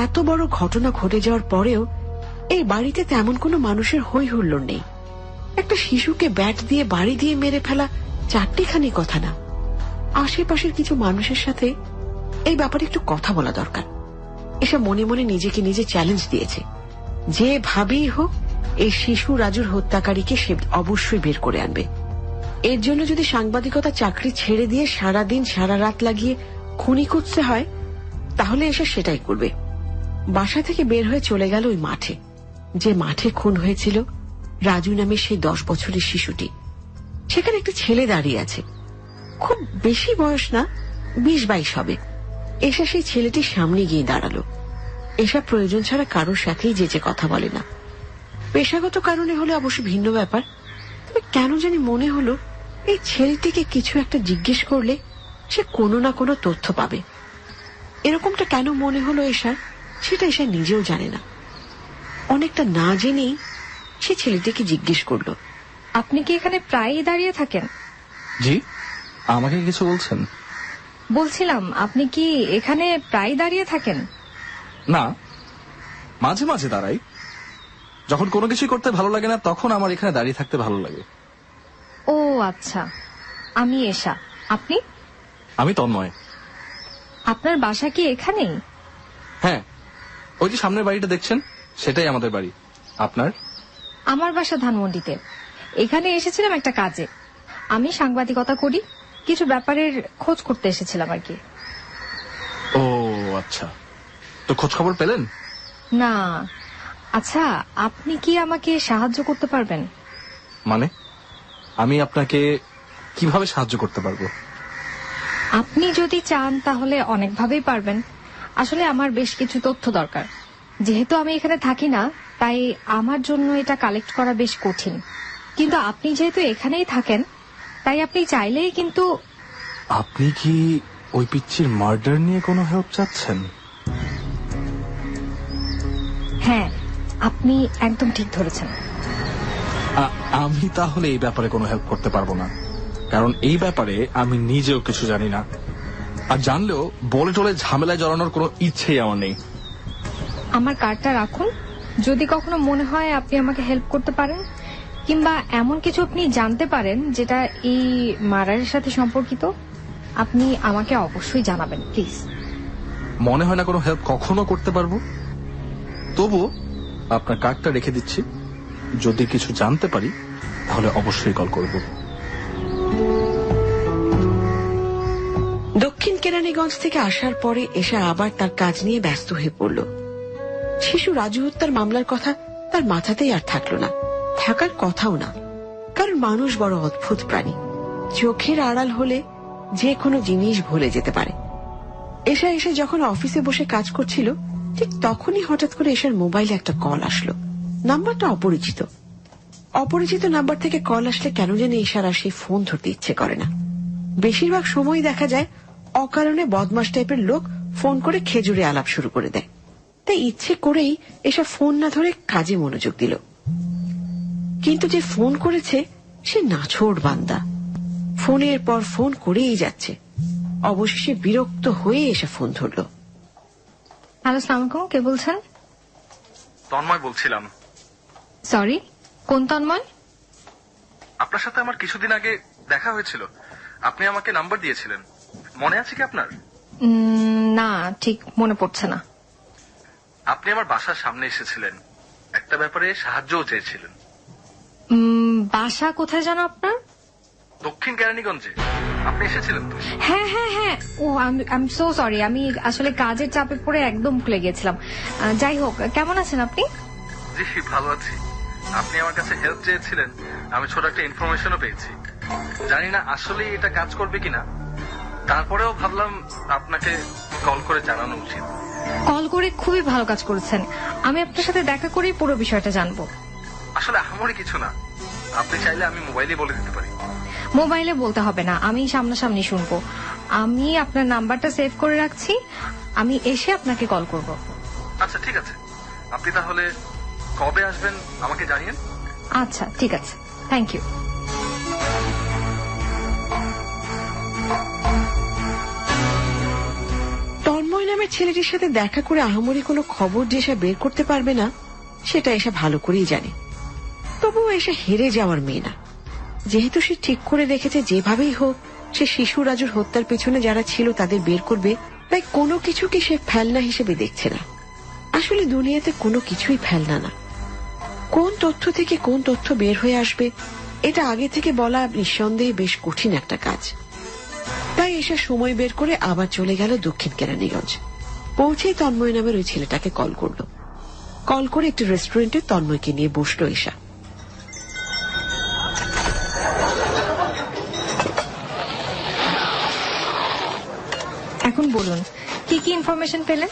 এত বড় ঘটনা ঘটে যাওয়ার পরেও এই বাড়িতে তেমন কোনো মানুষের হই হুল্লোড় নেই। একটা শিশুকে ব্যাট দিয়ে বাড়ি দিয়ে মেরে ফেলা চারটিখানি কথা না, আশেপাশের কিছু মানুষের সাথে এই ব্যাপারে একটু কথা বলা দরকার। এসা মনে মনে নিজেকে নিজে চ্যালেঞ্জ দিয়েছে, যেভাবেই হোক এই শিশু রাজুর হত্যাকারীকে সে অবশ্যই বের করে আনবে। এর জন্য যদি সাংবাদিকতা চাকরি ছেড়ে দিয়ে সারাদিন সারা রাত লাগিয়ে খুনি খুঁজতে হয়, তাহলে এসে সেটাই করবে। বাসা থেকে বের হয়ে চলে গেল ওই মাঠে, যে মাঠে খুন হয়েছিল রাজু নামে সেই 10 বছরের শিশুটি। সেখানে একটা ছেলে দাঁড়িয়ে আছে, খুব বেশি বয়স না, 20-22 হবে। এসা সেই ছেলেটির সামনে গিয়ে দাঁড়ালো। এসা প্রয়োজন ছাড়া কারোর সাথেই যে কথা বলে না, পেশাগত কারণে হলে অবশ্য ভিন্ন ব্যাপার। তবে কেন জানি মনে হলো এই ছেলেটিকে কিছু একটা জিজ্ঞেস করলে সে কোনো না কোনো তথ্য পাবে। এরকমটা কেন মনে হলো এসার, সেটা এসা নিজেও জানে না। অনেকটা না জেনেই সে ছেলেটিকে জিজ্ঞেস করলো, আপনি কি এখানে প্রায়ই দাঁড়িয়ে থাকেন? জি, আমাকে কিছু বলছেন? বলছিলাম, আপনি কি এখানে প্রায় দাঁড়িয়ে থাকেন? না, মাঝে মাঝে দাঁড়াই। যখন কোনো কিছু করতে ভালো লাগে না তখন আমার এখানে দাঁড়িয়ে থাকতে ভালো লাগে। ও আচ্ছা, আমি এশা। আপনি? আমি তন্ময়। আপনার বাসা কি এখানেই? হ্যাঁ, ওই যে সামনের বাড়িটা দেখছেন, সেটাই আমাদের বাড়ি। আপনার? আমার বাসা ধানমন্ডিতে। এখানে এসেছিলাম একটা কাজে, আমি সাংবাদিকতা করি, কিছু ব্যাপারের খোঁজ করতে এসেছিলাম আর কি। ও আচ্ছা, তো খোঁজ খবর পেলেন? না। আচ্ছা, আপনি কি আমাকে সাহায্য করতে পারবেন? মানে আমি আপনাকে কিভাবে সাহায্য করতে পারবো? আপনি যদি চান তাহলে অনেকভাবেই পারবেন। আসলে আমার বেশ কিছু তথ্য দরকার, যেহেতু আমি এখানে থাকি না, তাই আমার জন্য এটা কালেক্ট করা বেশ কঠিন। কিন্তু আপনি যেহেতু এখানেই থাকেন, তাই আপনি চাইলেই কিন্তু। আপনি কি ওই পিচ্চির মার্ডার নিয়ে কোনো হেল্প চাচ্ছেন? হ্যাঁ, আপনি একদম ঠিক ধরেছেন। আমি তাহলে এই ব্যাপারে কোনো হেল্প করতে পারবো না, কারণ এই ব্যাপারে আমি নিজেও কিছু জানি না, আর জানলেও বলে টলে ঝামেলায় জড়ানোর কোনো ইচ্ছেই আমার নেই। আমার কার্ডটা রাখুন, যদি কখনো মনে হয় আপনি আমাকে হেল্প করতে পারেন, কিংবা এমন কিছু আপনি জানতে পারেন যেটা এই মার্ডারের সাথে সম্পর্কিত, আপনি আমাকে অবশ্যই জানাবেন প্লিজ। মনে হয় না কোনো হেল্প কখনো করতে পারবো, তবু আপনার কার্ডটা রেখে দিচ্ছি। যদি কিছু জানতে পারি তাহলে অবশ্যই কল করব। দক্ষিণ কেরানীগঞ্জ থেকে আসার পরে এসে আবার তার কাজ নিয়ে ব্যস্ত হয়ে পড়ল। শিশু রাজু হত্যার মামলার কথা তার মাথাতেই আর থাকলো না, থাকার কথাও না। কারণ মানুষ বড় অদ্ভুত প্রাণী, চোখের আড়াল হলে যে কোনো জিনিস ভুলে যেতে পারে। এসে যখন অফিসে বসে কাজ করছিল, ঠিক তখনই হঠাৎ করে এসার মোবাইলে একটা কল আসলো। নাম্বারটা অপরিচিত। অপরিচিত নাম্বার থেকে কল আসলে কেন জানি এসার আর সেই ফোন ধরতে ইচ্ছে করে না। বেশিরভাগ সময় দেখা যায় অকারণে বদমাস টাইপের লোক ফোন করে খেজুরে আলাপ শুরু করে দেয়। তাই ইচ্ছে করেই এসব ফোন না ধরে কাজে মনোযোগ দিল। কিন্তু যে ফোন করেছে সে নাছোড় বান্দা, ফোনের পর ফোন করেই যাচ্ছে। অবশেষে বিরক্ত হয়ে এসে ফোন ধরল। হ্যালো, আসসালামু আলাইকুম, কে বলছেন? তন্ময় বলছিলাম। সরি, কোন তন্ময়? আপনার সাথে আমার কিছুদিন আগে দেখা হয়েছিল, আপনি আমাকে নাম্বার দিয়েছিলেন, মনে আছে কি আপনার? না, ঠিক মনে পড়ছে না। আপনি আমার বাসার সামনে এসেছিলেন, একটা ব্যাপারে সাহায্যও চেয়েছিলেন। বাসা কোথায় জানো আপনার? দক্ষিণ কেরানীগঞ্জে। আপনি এসেছিলেন তো? হ্যাঁ হ্যাঁ হ্যাঁ, ও আই এম সো সরি, আমি আসলে কাজের চাপে পড়ে একদম ভুলে গেছিলাম। যাই হোক, কেমন আছেন আপনি? জি ভালো আছি। আপনি আমার কাছে হেল্প চেয়েছিলেন, আমি ছোট একটা ইনফরমেশনও পেয়েছি। জানি না আসলে এটা কাজ করবে কিনা, তারপরেও ভাবলাম আপনাকে কল করে জানানো উচিত। কল করে খুবই ভালো কাজ করেছেন। আমি আপনার সাথে দেখা করেই পুরো বিষয়টা জানবো। আসলে আহামরি কিছু না, আপনি চাইলে আমি মোবাইলে বলে দিতে পারি। মোবাইলে বলতে হবে না, আমি সামনাসামনি শুনবো। আমি আপনার নাম্বারটা সেভ করে রাখছি, আমি এসে আপনাকে কল করব। আচ্ছা ঠিক আছে, আপনি তাহলে কবে আসবেন আমাকে জানিয়েন। আচ্ছা ঠিক আছে, থ্যাংক ইউ। তন্ময় নামের ছেলেটির সাথে দেখা করে আহামরি কোনো খবর যে এসে বের করতে পারবে না সেটা এসে ভালো করেই জানে। তবুও এসে হেরে যাওয়ার মেয়ে না। যেহেতু সে ঠিক করে রেখেছে যেভাবেই হোক সে শিশু রাজুর হত্যার পেছনে যারা ছিল তাদের বের করবে, তাই কোনো কিছুকে সে ফেলনা হিসেবে দেখছে না। আসলে দুনিয়াতে কোনো কিছুই ফেলনা না। কোন তথ্য থেকে কোন তথ্য বের হয়ে আসবে এটা আগে থেকে বলা নিঃসন্দেহে বেশ কঠিন একটা কাজ। তাই এসে সময় বের করে আবার চলে গেল দক্ষিণ কেরানীগঞ্জ। পৌঁছেই তন্ময় নামের ওই ছেলেটাকে কল করলো। কল করে একটি রেস্টুরেন্টে তন্ময়কে নিয়ে বসলো এসা। এখন বলুন, কি কি ইনফরমেশন পেলেন?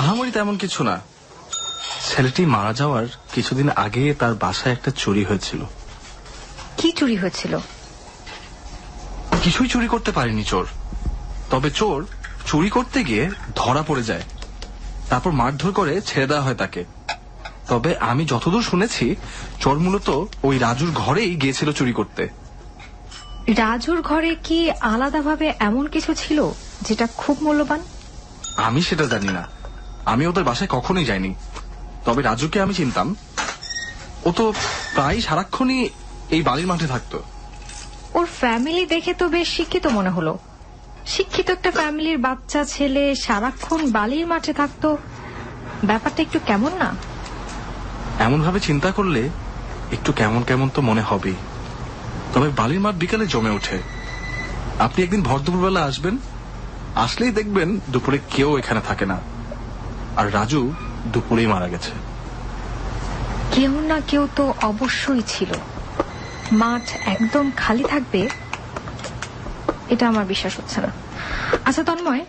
আহামরি তেমন কিছু না। ছেলেটি মারা যাওয়ার কিছুদিন আগে তার বাসায় একটা চুরি হয়েছিল। কি চুরি হয়েছিল? কিছুই চুরি করতে পারেনি চোর, তবে চোর চুরি করতে গিয়ে ধরা পড়ে যায়, তারপর মারধর করে ছেড়ে দেওয়া হয় তাকে। তবে আমি যতদূর শুনেছি চোর মূলত ওই রাজুর ঘরেই গিয়েছিল চুরি করতে। রাজুর ঘরে কি আলাদাভাবে এমন কিছু ছিল যেটা খুব মূল্যবান? আমি সেটা জানি না, আমি ওদের বাসায় কখনোই যাইনি। তবে রাজুকে আমি চিনতাম, ও তো প্রায় সারাক্ষণই এই বালির মাঠে থাকতো। ওর ফ্যামিলি দেখে তো বেশ শিক্ষিত মনে হলো। শিক্ষিত একটা ফ্যামিলির বাচ্চা ছেলে সারাক্ষণ বালির মাঠে থাকতো, ব্যাপারটা একটু কেমন না? এমন ভাবে চিন্তা করলে একটু কেমন কেমন তো মনে হবেই। তবে বালির মাঠ বিকালে জমে ওঠে। আপনি একদিন ভর দুপুরবেলা আসবেন, আসলেই দেখবেন দুপুরে কেউ এখানে থাকে না। আর রাজু দুপুরেই মারা গেছে। কেউ না কেউ তো অবশ্যই ছিল। মাঠ একদম খালি থাকবে এটা আমার বিশ্বাস হচ্ছে না। আচ্ছা তন্ময়,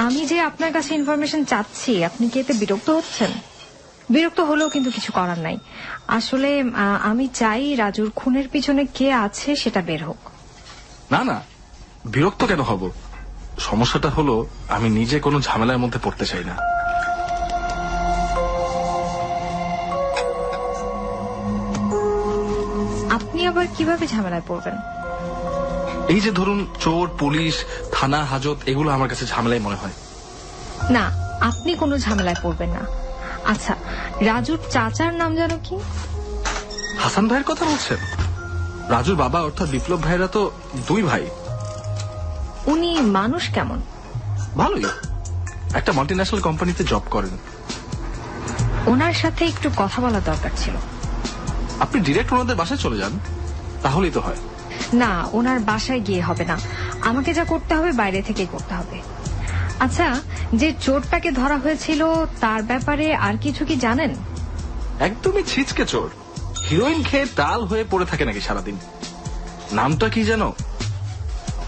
আমি যে আপনার কাছে ইনফরমেশন চাচ্ছি, আপনি কি এতে বিরক্ত হচ্ছেন? বিরক্ত হলেও কিন্তু কিছু করার নাই। আসলে আমি চাই রাজুর খুনের পিছনে কে আছে সেটা বের হোক। না না, বিরক্ত কেন হব? সমস্যাটা হলো আমি নিজে কোনো ঝামেলার মধ্যে পড়তে চাই না। আপনি আবার কিভাবে ঝামেলায় পড়বেন? এই যে ধরুন চোর, পুলিশ, থানা, হাজত, এগুলো আমার কাছে ঝামেলাই মনে হয়। না, আপনি কোনো ঝামেলায় পড়বেন না। আচ্ছা, রাজুর চাচার নাম জানো কি? হাসান ভাইয়ের কথা বলছেন? রাজুর বাবা অর্থাৎ বিপ্লব ভাইরা তো দুই ভাই। উনি মানুষ কেমন? ভালোই, একটা মাল্টিন্যাশনাল কোম্পানিতে জব করেন। ওনার সাথে একটু কথা বলা দরকার ছিল। আপনি ডিরেক্ট ওনাদের বাসায় চলে যান, তাহলেই তো হয়। না, ওনার বাসায় গিয়ে হবে না, আমাকে যা করতে হবে বাইরে থেকেই করতে হবে। আচ্ছা, যে চোরটাকে ধরা হয়েছিল তার ব্যাপারে আর কিছু কি জানেন? একদমই ছিচকে চোর, হিরোইন খেয়ে টাল হয়ে পড়ে থাকে নাকি সারাদিন। নামটা কি জানো?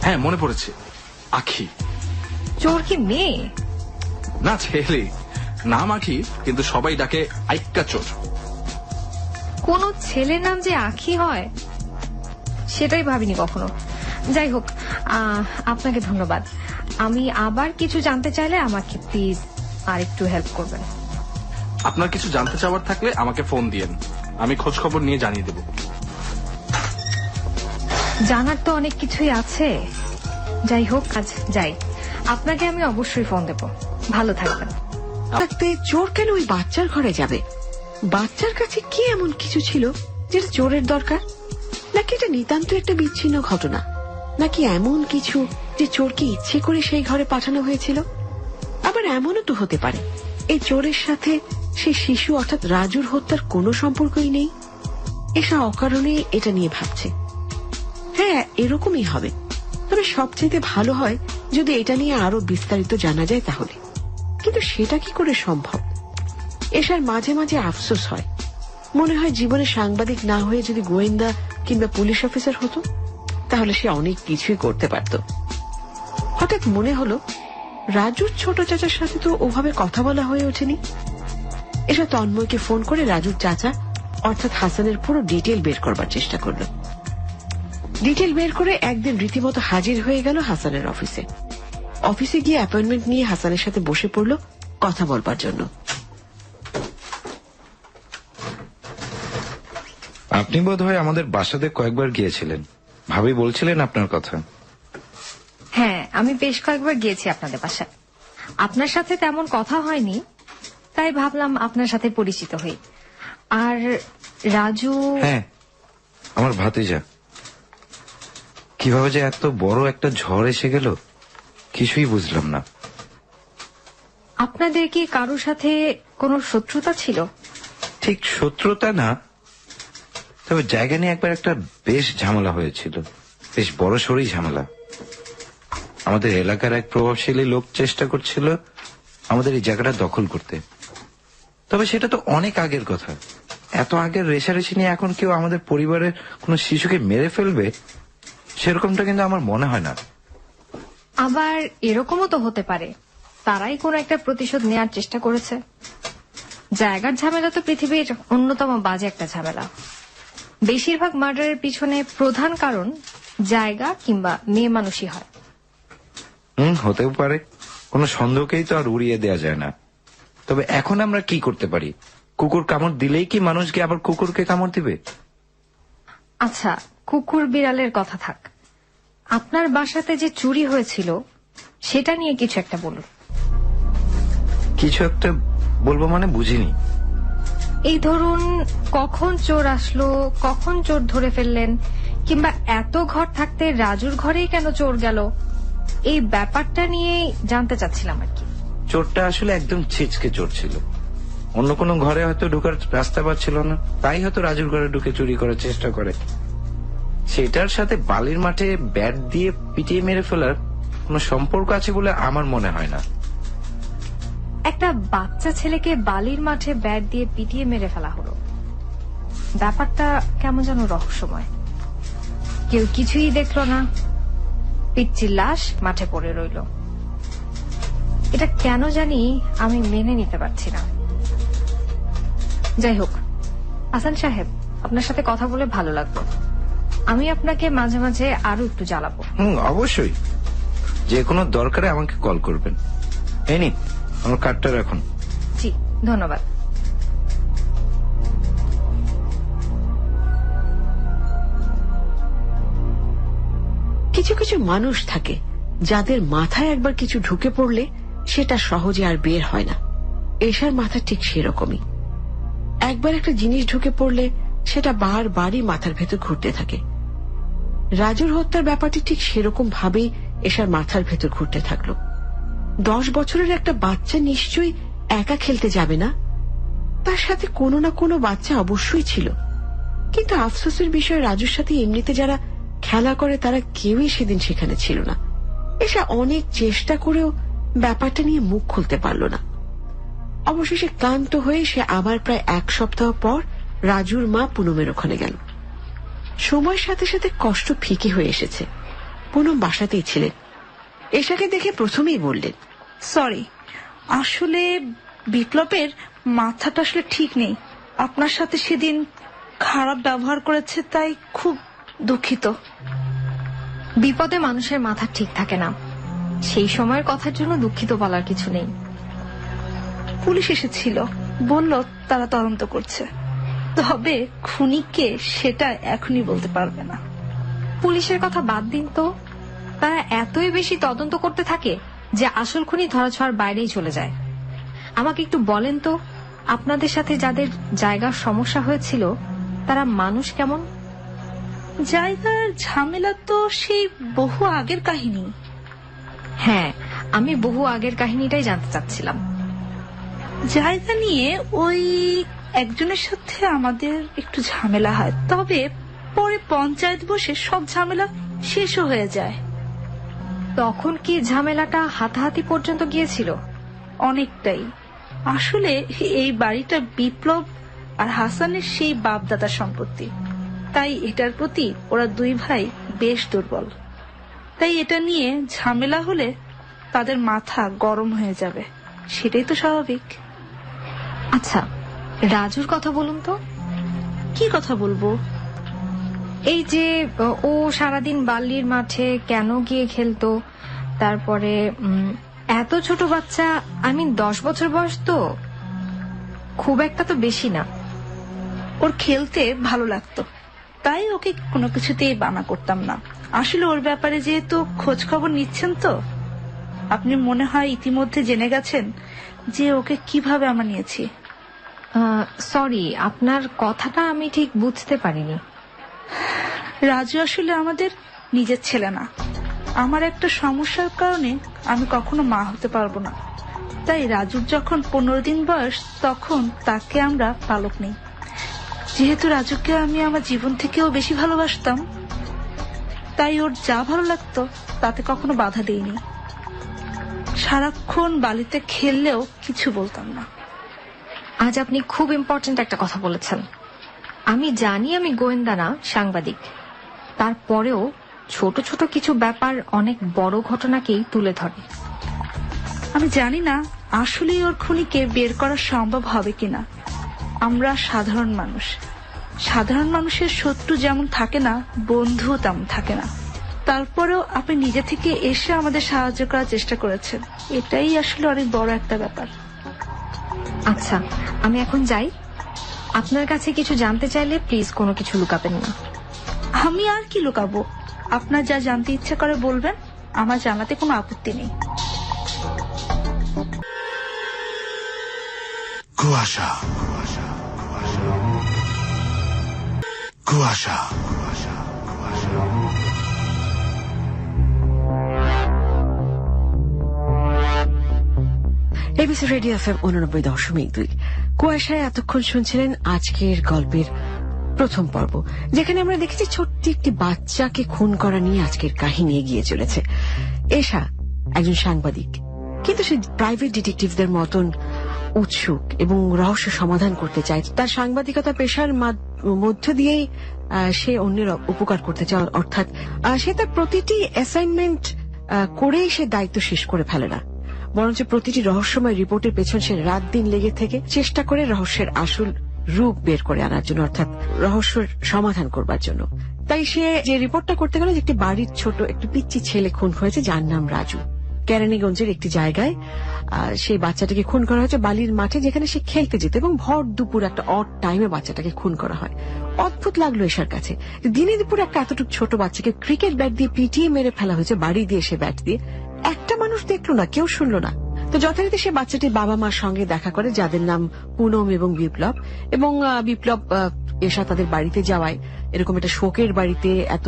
হ্যাঁ মনে পড়েছে, আখি। চোর কি মেয়ে? না ছেলে, নাম আখি, কিন্তু সবাই ডাকে আইক্কা চোর। কোন ছেলে নাম যে আখি হয় সেটাই ভাবিনি কখনো। যাই হোক, আপনাকে ধন্যবাদ। আমি আবার কিছু জানতে চাইলে আমাকে প্লিজ আর একটু হেল্প করবেন। আপনার কিছু জানতে চাওয়ার থাকলে আমাকে ফোন দিয়েন, আমি খোঁজ খবর নিয়ে জানিয়ে দেব। জানার তো অনেক কিছুই আছে। যাই হোক, আজ যাই। আপনাকে আমি অবশ্যই ফোন দেব। ভালো থাকবেন। থাকতে চোর কেন ওই বাচ্চার ঘরে যাবে? বাচ্চার কাছে কি এমন কিছু ছিল যেটা চোরের দরকার? নাকি এটা নিতান্ত একটা বিচ্ছিন্ন ঘটনা? নাকি এমন কিছু যে চোরকে ইচ্ছে করে সেই ঘরে পাঠানো হয়েছিল? আবার এমনও তো হতে পারে এই চোরের সাথে সেই শিশু অর্থাৎ রাজুর হত্যার কোনো সম্পর্কই নেই। এসা অকারণে এটা নিয়ে ভাবছে। হ্যাঁ, এরকমই হবে। তবে সবচেয়ে ভালো হয় যদি এটা নিয়ে আরো বিস্তারিত জানা যায় তাহলে। কিন্তু সেটা কি করে সম্ভব? এসার মাঝে মাঝে আফসোস হয় মনে হয় জীবনে সাংবাদিক না হয়ে যদি গোয়েন্দা কিংবা পুলিশ অফিসার হতো তাহলে সে অনেক কিছুই করতে পারত। হঠাৎ মনে হলো রাজুর ছোট চাচার সাথে তো ওভাবে কথা বলা হয়ে ওঠেনি। এসব তন্ময়কে ফোন করে রাজুর চাচা অর্থাৎ হাসানের পুরো ডিটেল বের করবার চেষ্টা করল। ডিটেল বের করে একদিন রীতিমতো হাজির হয়ে গেল হাসানের অফিসে। অফিসে গিয়ে অ্যাপয়েন্টমেন্ট নিয়ে হাসানের সাথে বসে পড়ল কথা বলবার জন্য। আপনি বোধহয় আমাদের বাসাতে কয়েকবার গিয়েছিলেন, ভাবি বলছিলেন আপনার কথা। হ্যাঁ, আমি বেশ কয়েকবার গিয়েছি আপনাদের বাসায়। আপনার সাথে তেমন কথা হয়নি, তাই ভাবলাম আপনার সাথে পরিচিত হই। আর রাজু? হ্যাঁ, আমার ভাতিজা। কিভাবে যে এত বড় একটা ঝড় এসে গেল কিছুই বুঝলাম না। আপনাদের কি কারোর সাথে কোনো শত্রুতা ছিল? ঠিক শত্রুতা না, তবে জায়গা নিয়ে একবার একটা বেশ ঝামেলা হয়েছিল, বেশ বড় সড়ই ঝামেলা। আমাদের এলাকার এক প্রভাবশালী লোক চেষ্টা করছিল আমাদের এই জায়গাটা দখল করতে। তবে সেটা তো অনেক আগের কথা। এত আগের রেশারেশি নিয়ে এখন কেউ আমাদের পরিবারের কোন শিশুকে মেরে ফেলবে সেরকমটা কিন্তু আমার মনে হয় না। আবার এরকমও তো হতে পারে তারাই কোন একটা প্রতিশোধ নেয়ার চেষ্টা করেছে। জায়গার ঝামেলা তো পৃথিবীর অন্যতম বাজে একটা ঝামেলা। বেশিরভাগ মার্ডারের পিছনে প্রধান কারণ জায়গা কিংবা মেয়ে মানুষই হয়। হতেও পারে, কোন সন্দেহকেই তো আর উড়িয়ে দেয়া যায় না। তবে এখন আমরা কি করতে পারি? কুকুর কামড় দিলেই কি মানুষকে আবার কুকুরকে কামড় দিবে? আচ্ছা, কুকুর বিড়ালের কথা থাক, আপনার বাসাতে যে চুরি হয়েছিল সেটা নিয়ে কিছু একটা বলুন। কিছু একটা বলবো মানে বুঝিনি। এই ধরুন, কখন চোর আসলো, কখন চোর ধরে ফেললেন, কিংবা এত ঘর থাকতে রাজুর ঘরেই কেন চোর গেল, এই ব্যাপারটা নিয়েই জানতে চাচ্ছিলাম আর কি। চোরটা আসলে একদম ছিচকে চোর ছিল। অন্য কোনো ঘরে হয়তো ঢোকার রাস্তা পাচ্ছিল না, তাই হয়তো রাজুর ঘরে ঢুকে চুরি করার চেষ্টা করে। সেটার সাথে বালির মাঠে ব্যাট দিয়ে পিটিয়ে মেরে ফেলার কোন সম্পর্ক আছে বলে আমার মনে হয় না। একটা বাচ্চা ছেলেকে বালির মাঠে ব্যাট দিয়ে পিটিয়ে মেরে ফেলা হলো, ব্যাপারটা কেমন যেন রহস্যময়। কেউ কিছুই দেখলো না, পিচ্চির লাশ মাঠে পড়ে রইল। এটা কেন জানি আমি মেনে নিতে পারছি না। যাই হোক, হাসান সাহেব, আপনার সাথে কথা বলে ভালো লাগলো। আমি আপনাকে মাঝে মাঝে আরো একটু জ্বালাবো। অবশ্যই, যে কোনো দরকারে আমাকে কল করবেন। এই নিন আমার কার্ডটা রাখুন। জি, ধন্যবাদ। কিছু কিছু মানুষ থাকে যাদের মাথায় একবার কিছু ঢুকে পড়লে সেটা সহজে আর বের হয় না। এশার মাথা ঠিক সেরকমই। একবার একটা জিনিস ঢুকে পড়লে সেটা বারবারই মাথার ভেতর ঘুরতে থাকে। রাজুর হত্যার ব্যাপারটি ঠিক সেরকম ভাবেই এশার মাথার ভেতর ঘুরতে থাকলো। 10 বছরের একটা বাচ্চা নিশ্চয়ই একা খেলতে যাবে না, তার সাথে কোনো না কোনো বাচ্চা অবশ্যই ছিল। কিন্তু আফসোসের বিষয়, রাজুর সাথে এমনিতে যারা খেলা করে তারা কেউই সেদিন সেখানে ছিল না। এসা অনেক চেষ্টা করেও ব্যাপারটা নিয়ে মুখ খুলতে পারল না। অবশেষে ক্লান্ত হয়ে সে আবার প্রায় 1 সপ্তাহ পর রাজুর মা পুনমের ওখানে গেল। সময়ের সাথে সাথে কষ্ট ফিকে হয়ে এসেছে। পুনম বাসাতেই ছিলেন। এশাকে দেখে প্রথমেই বললেন, সরি, আসলে বিপ্লবের মাথাটা আসলে ঠিক নেই। আপনার সাথে সেদিন খারাপ ব্যবহার করেছে, তাই খুব দুঃখিত। বিপদে মানুষের মাথা ঠিক থাকে না, সেই সময়ের কথার জন্য দুঃখিত বলার কিছু নেই। পুলিশ এসেছিল, বলল তারা তদন্ত করছে, তবে খুনিকে সেটা এখনই বলতে পারবে না। পুলিশের কথা বাদ দিন তো, তারা এতই বেশি তদন্ত করতে থাকে যে আসল খুনি ধরাছোঁয়ার বাইরেই চলে যায়। আমাকে একটু বলেন তো, আপনাদের সাথে যাদের জায়গার সমস্যা হয়েছিল তারা মানুষ কেমন? জায়গার ঝামেলা তো সেই বহু আগের কাহিনী। হ্যাঁ, আমি বহু আগের কাহিনীটাই জানতে চাচ্ছিলাম। জায়গা নিয়ে ওই একজনের সাথে আমাদের একটু ঝামেলা হয়, তবে পরে পঞ্চায়েত বসে সব ঝামেলা শেষও হয়ে যায়। তখন কি ঝামেলাটা হাতাহাতি পর্যন্ত গিয়েছিল? অনেকটাই। আসলে এই বাড়িটা বিপ্লব আর হাসানের সেই বাপদাদা সম্পত্তি। তাই এটার প্রতি ওরা দুই ভাই বেশ দুর্বল। তাই এটা নিয়ে ঝামেলা হলে তাদের মাথা গরম হয়ে যাবে, সেটাই তো স্বাভাবিক। আচ্ছা, রাজুর কথা বলুন তো। কি কথা বলবো? এই যে ও সারাদিন বালির মাঠে কেন গিয়ে খেলতো, তারপরে এত ছোট বাচ্চা, 10 বছর বয়স তো, খুব একটা তো বেশি না। ওর খেলতে ভালো লাগতো, তাই ওকে কোনো কিছুতেই বানা করতাম না। আসলে ওর ব্যাপারে যেহেতু খোঁজ খবর নিচ্ছেন, তো আপনি মনে হয় ইতিমধ্যে জেনে গেছেন যে ওকে কিভাবে আমরা নিয়েছি। সরি, আপনার কথাটা আমি ঠিক বুঝতে পারিনি। রাজু আসলে আমাদের নিজের ছেলে না। আমার একটা সমস্যার কারণে আমি কখনো মা হতে পারবো না। তাই রাজুর যখন 15 দিন বয়স, তখন তাকে আমরা পালক নেই। যেহেতু রাজুকে আমি আমার জীবন থেকেও বেশি ভালোবাসতাম, তাই ওর যা ভালো লাগতো তাতে কখনো বাধা দেইনি। সারাক্ষণ বালিতে খেললেও কিছু বলতাম না। আজ আপনি খুব ইম্পর্টেন্ট একটা কথা বলেছেন। আমি জানি আমি গোয়েন্দা না, সাংবাদিক। তারপরেও ছোট ছোট কিছু ব্যাপার অনেক বড় ঘটনাকেই তুলে ধরে। আমি জানি না আসলে ওর খুনিকে বের করা সম্ভব হবে কিনা। আমরা সাধারণ মানুষ, সাধারণ মানুষের শত্রু যেমন থাকে না, বন্ধুও তেমন থাকে না। তারপরেও আপনি নিজে থেকে এসে আমাদের সাহায্য করার চেষ্টা করেছেন, এটাই আসলে অনেক বড় একটা ব্যাপার। আচ্ছা, আমি এখন যাই। আপনার কাছে কিছু জানতে চাইলে প্লিজ কোনো কিছু লুকাবেন না। আমি আর কি লুকাবো? আপনার যা জানতে ইচ্ছা করে বলবেন, আমার জানাতে কোনো আপত্তি নেই। কুয়াশা, কুয়াশা, এবিসি রেডিও FM 89.2 কুয়াশায় এতক্ষণ শুনছিলেন আজকের গল্পের প্রথম পর্ব, যেখানে আমরা দেখেছি ছোট্ট একটি বাচ্চাকে খুন করা নিয়ে আজকের কাহিনী এগিয়ে চলেছে। এশা একজন সাংবাদিক, কিন্তু সে প্রাইভেট ডিটেকটিভদের মতন উৎসুক এবং রহস্য সমাধান করতে চায়। তার সাংবাদিকতা পেশার মধ্য দিয়েই সে অন্যের উপকার করতে চায়, অর্থাৎ সে তার প্রতিটি অ্যাসাইনমেন্ট করেই সে দায়িত্ব শেষ করে ফেলে না, বরঞ্চ প্রতিটি রহস্যময় রিপোর্টের পেছন সে রাত দিন লেগে থেকে চেষ্টা করে রহস্যের আসল রূপ বের করে আনার জন্য, অর্থাৎ রহস্যের সমাধান করবার জন্য। তাই সে যে রিপোর্টটা করতে গেল, একটি বাড়ির ছোট একটি পিচ্চি ছেলে খুন হয়েছে, যার নাম রাজু। কেরানীগঞ্জের একটি জায়গায় সেই বাচ্চাটাকে খুন করা হয়েছে বালির মাঠে, যেখানে সে খেলতে যেত, এবং ভর দুপুর একটা অড টাইমে বাচ্চাটাকে খুন করা হয়। অদ্ভুত লাগলো এশার কাছে, দিনে দুপুর একটা এতটুকু ছোট বাচ্চাকে ক্রিকেট ব্যাট দিয়ে পিটিয়ে মেরে ফেলা হয়েছে, বাড়ি দিয়ে সে ব্যাট দিয়ে। একটা মানুষ দেখলো না, কেউ শুনলো না। তো যথারীতি সে বাচ্চাটির বাবা মার সঙ্গে দেখা করে, যাদের নাম পুনম এবং বিপ্লব। এবং বিপ্লব এশা তাদের বাড়িতে যাওয়ায়, এরকম একটা শোকের বাড়িতে এত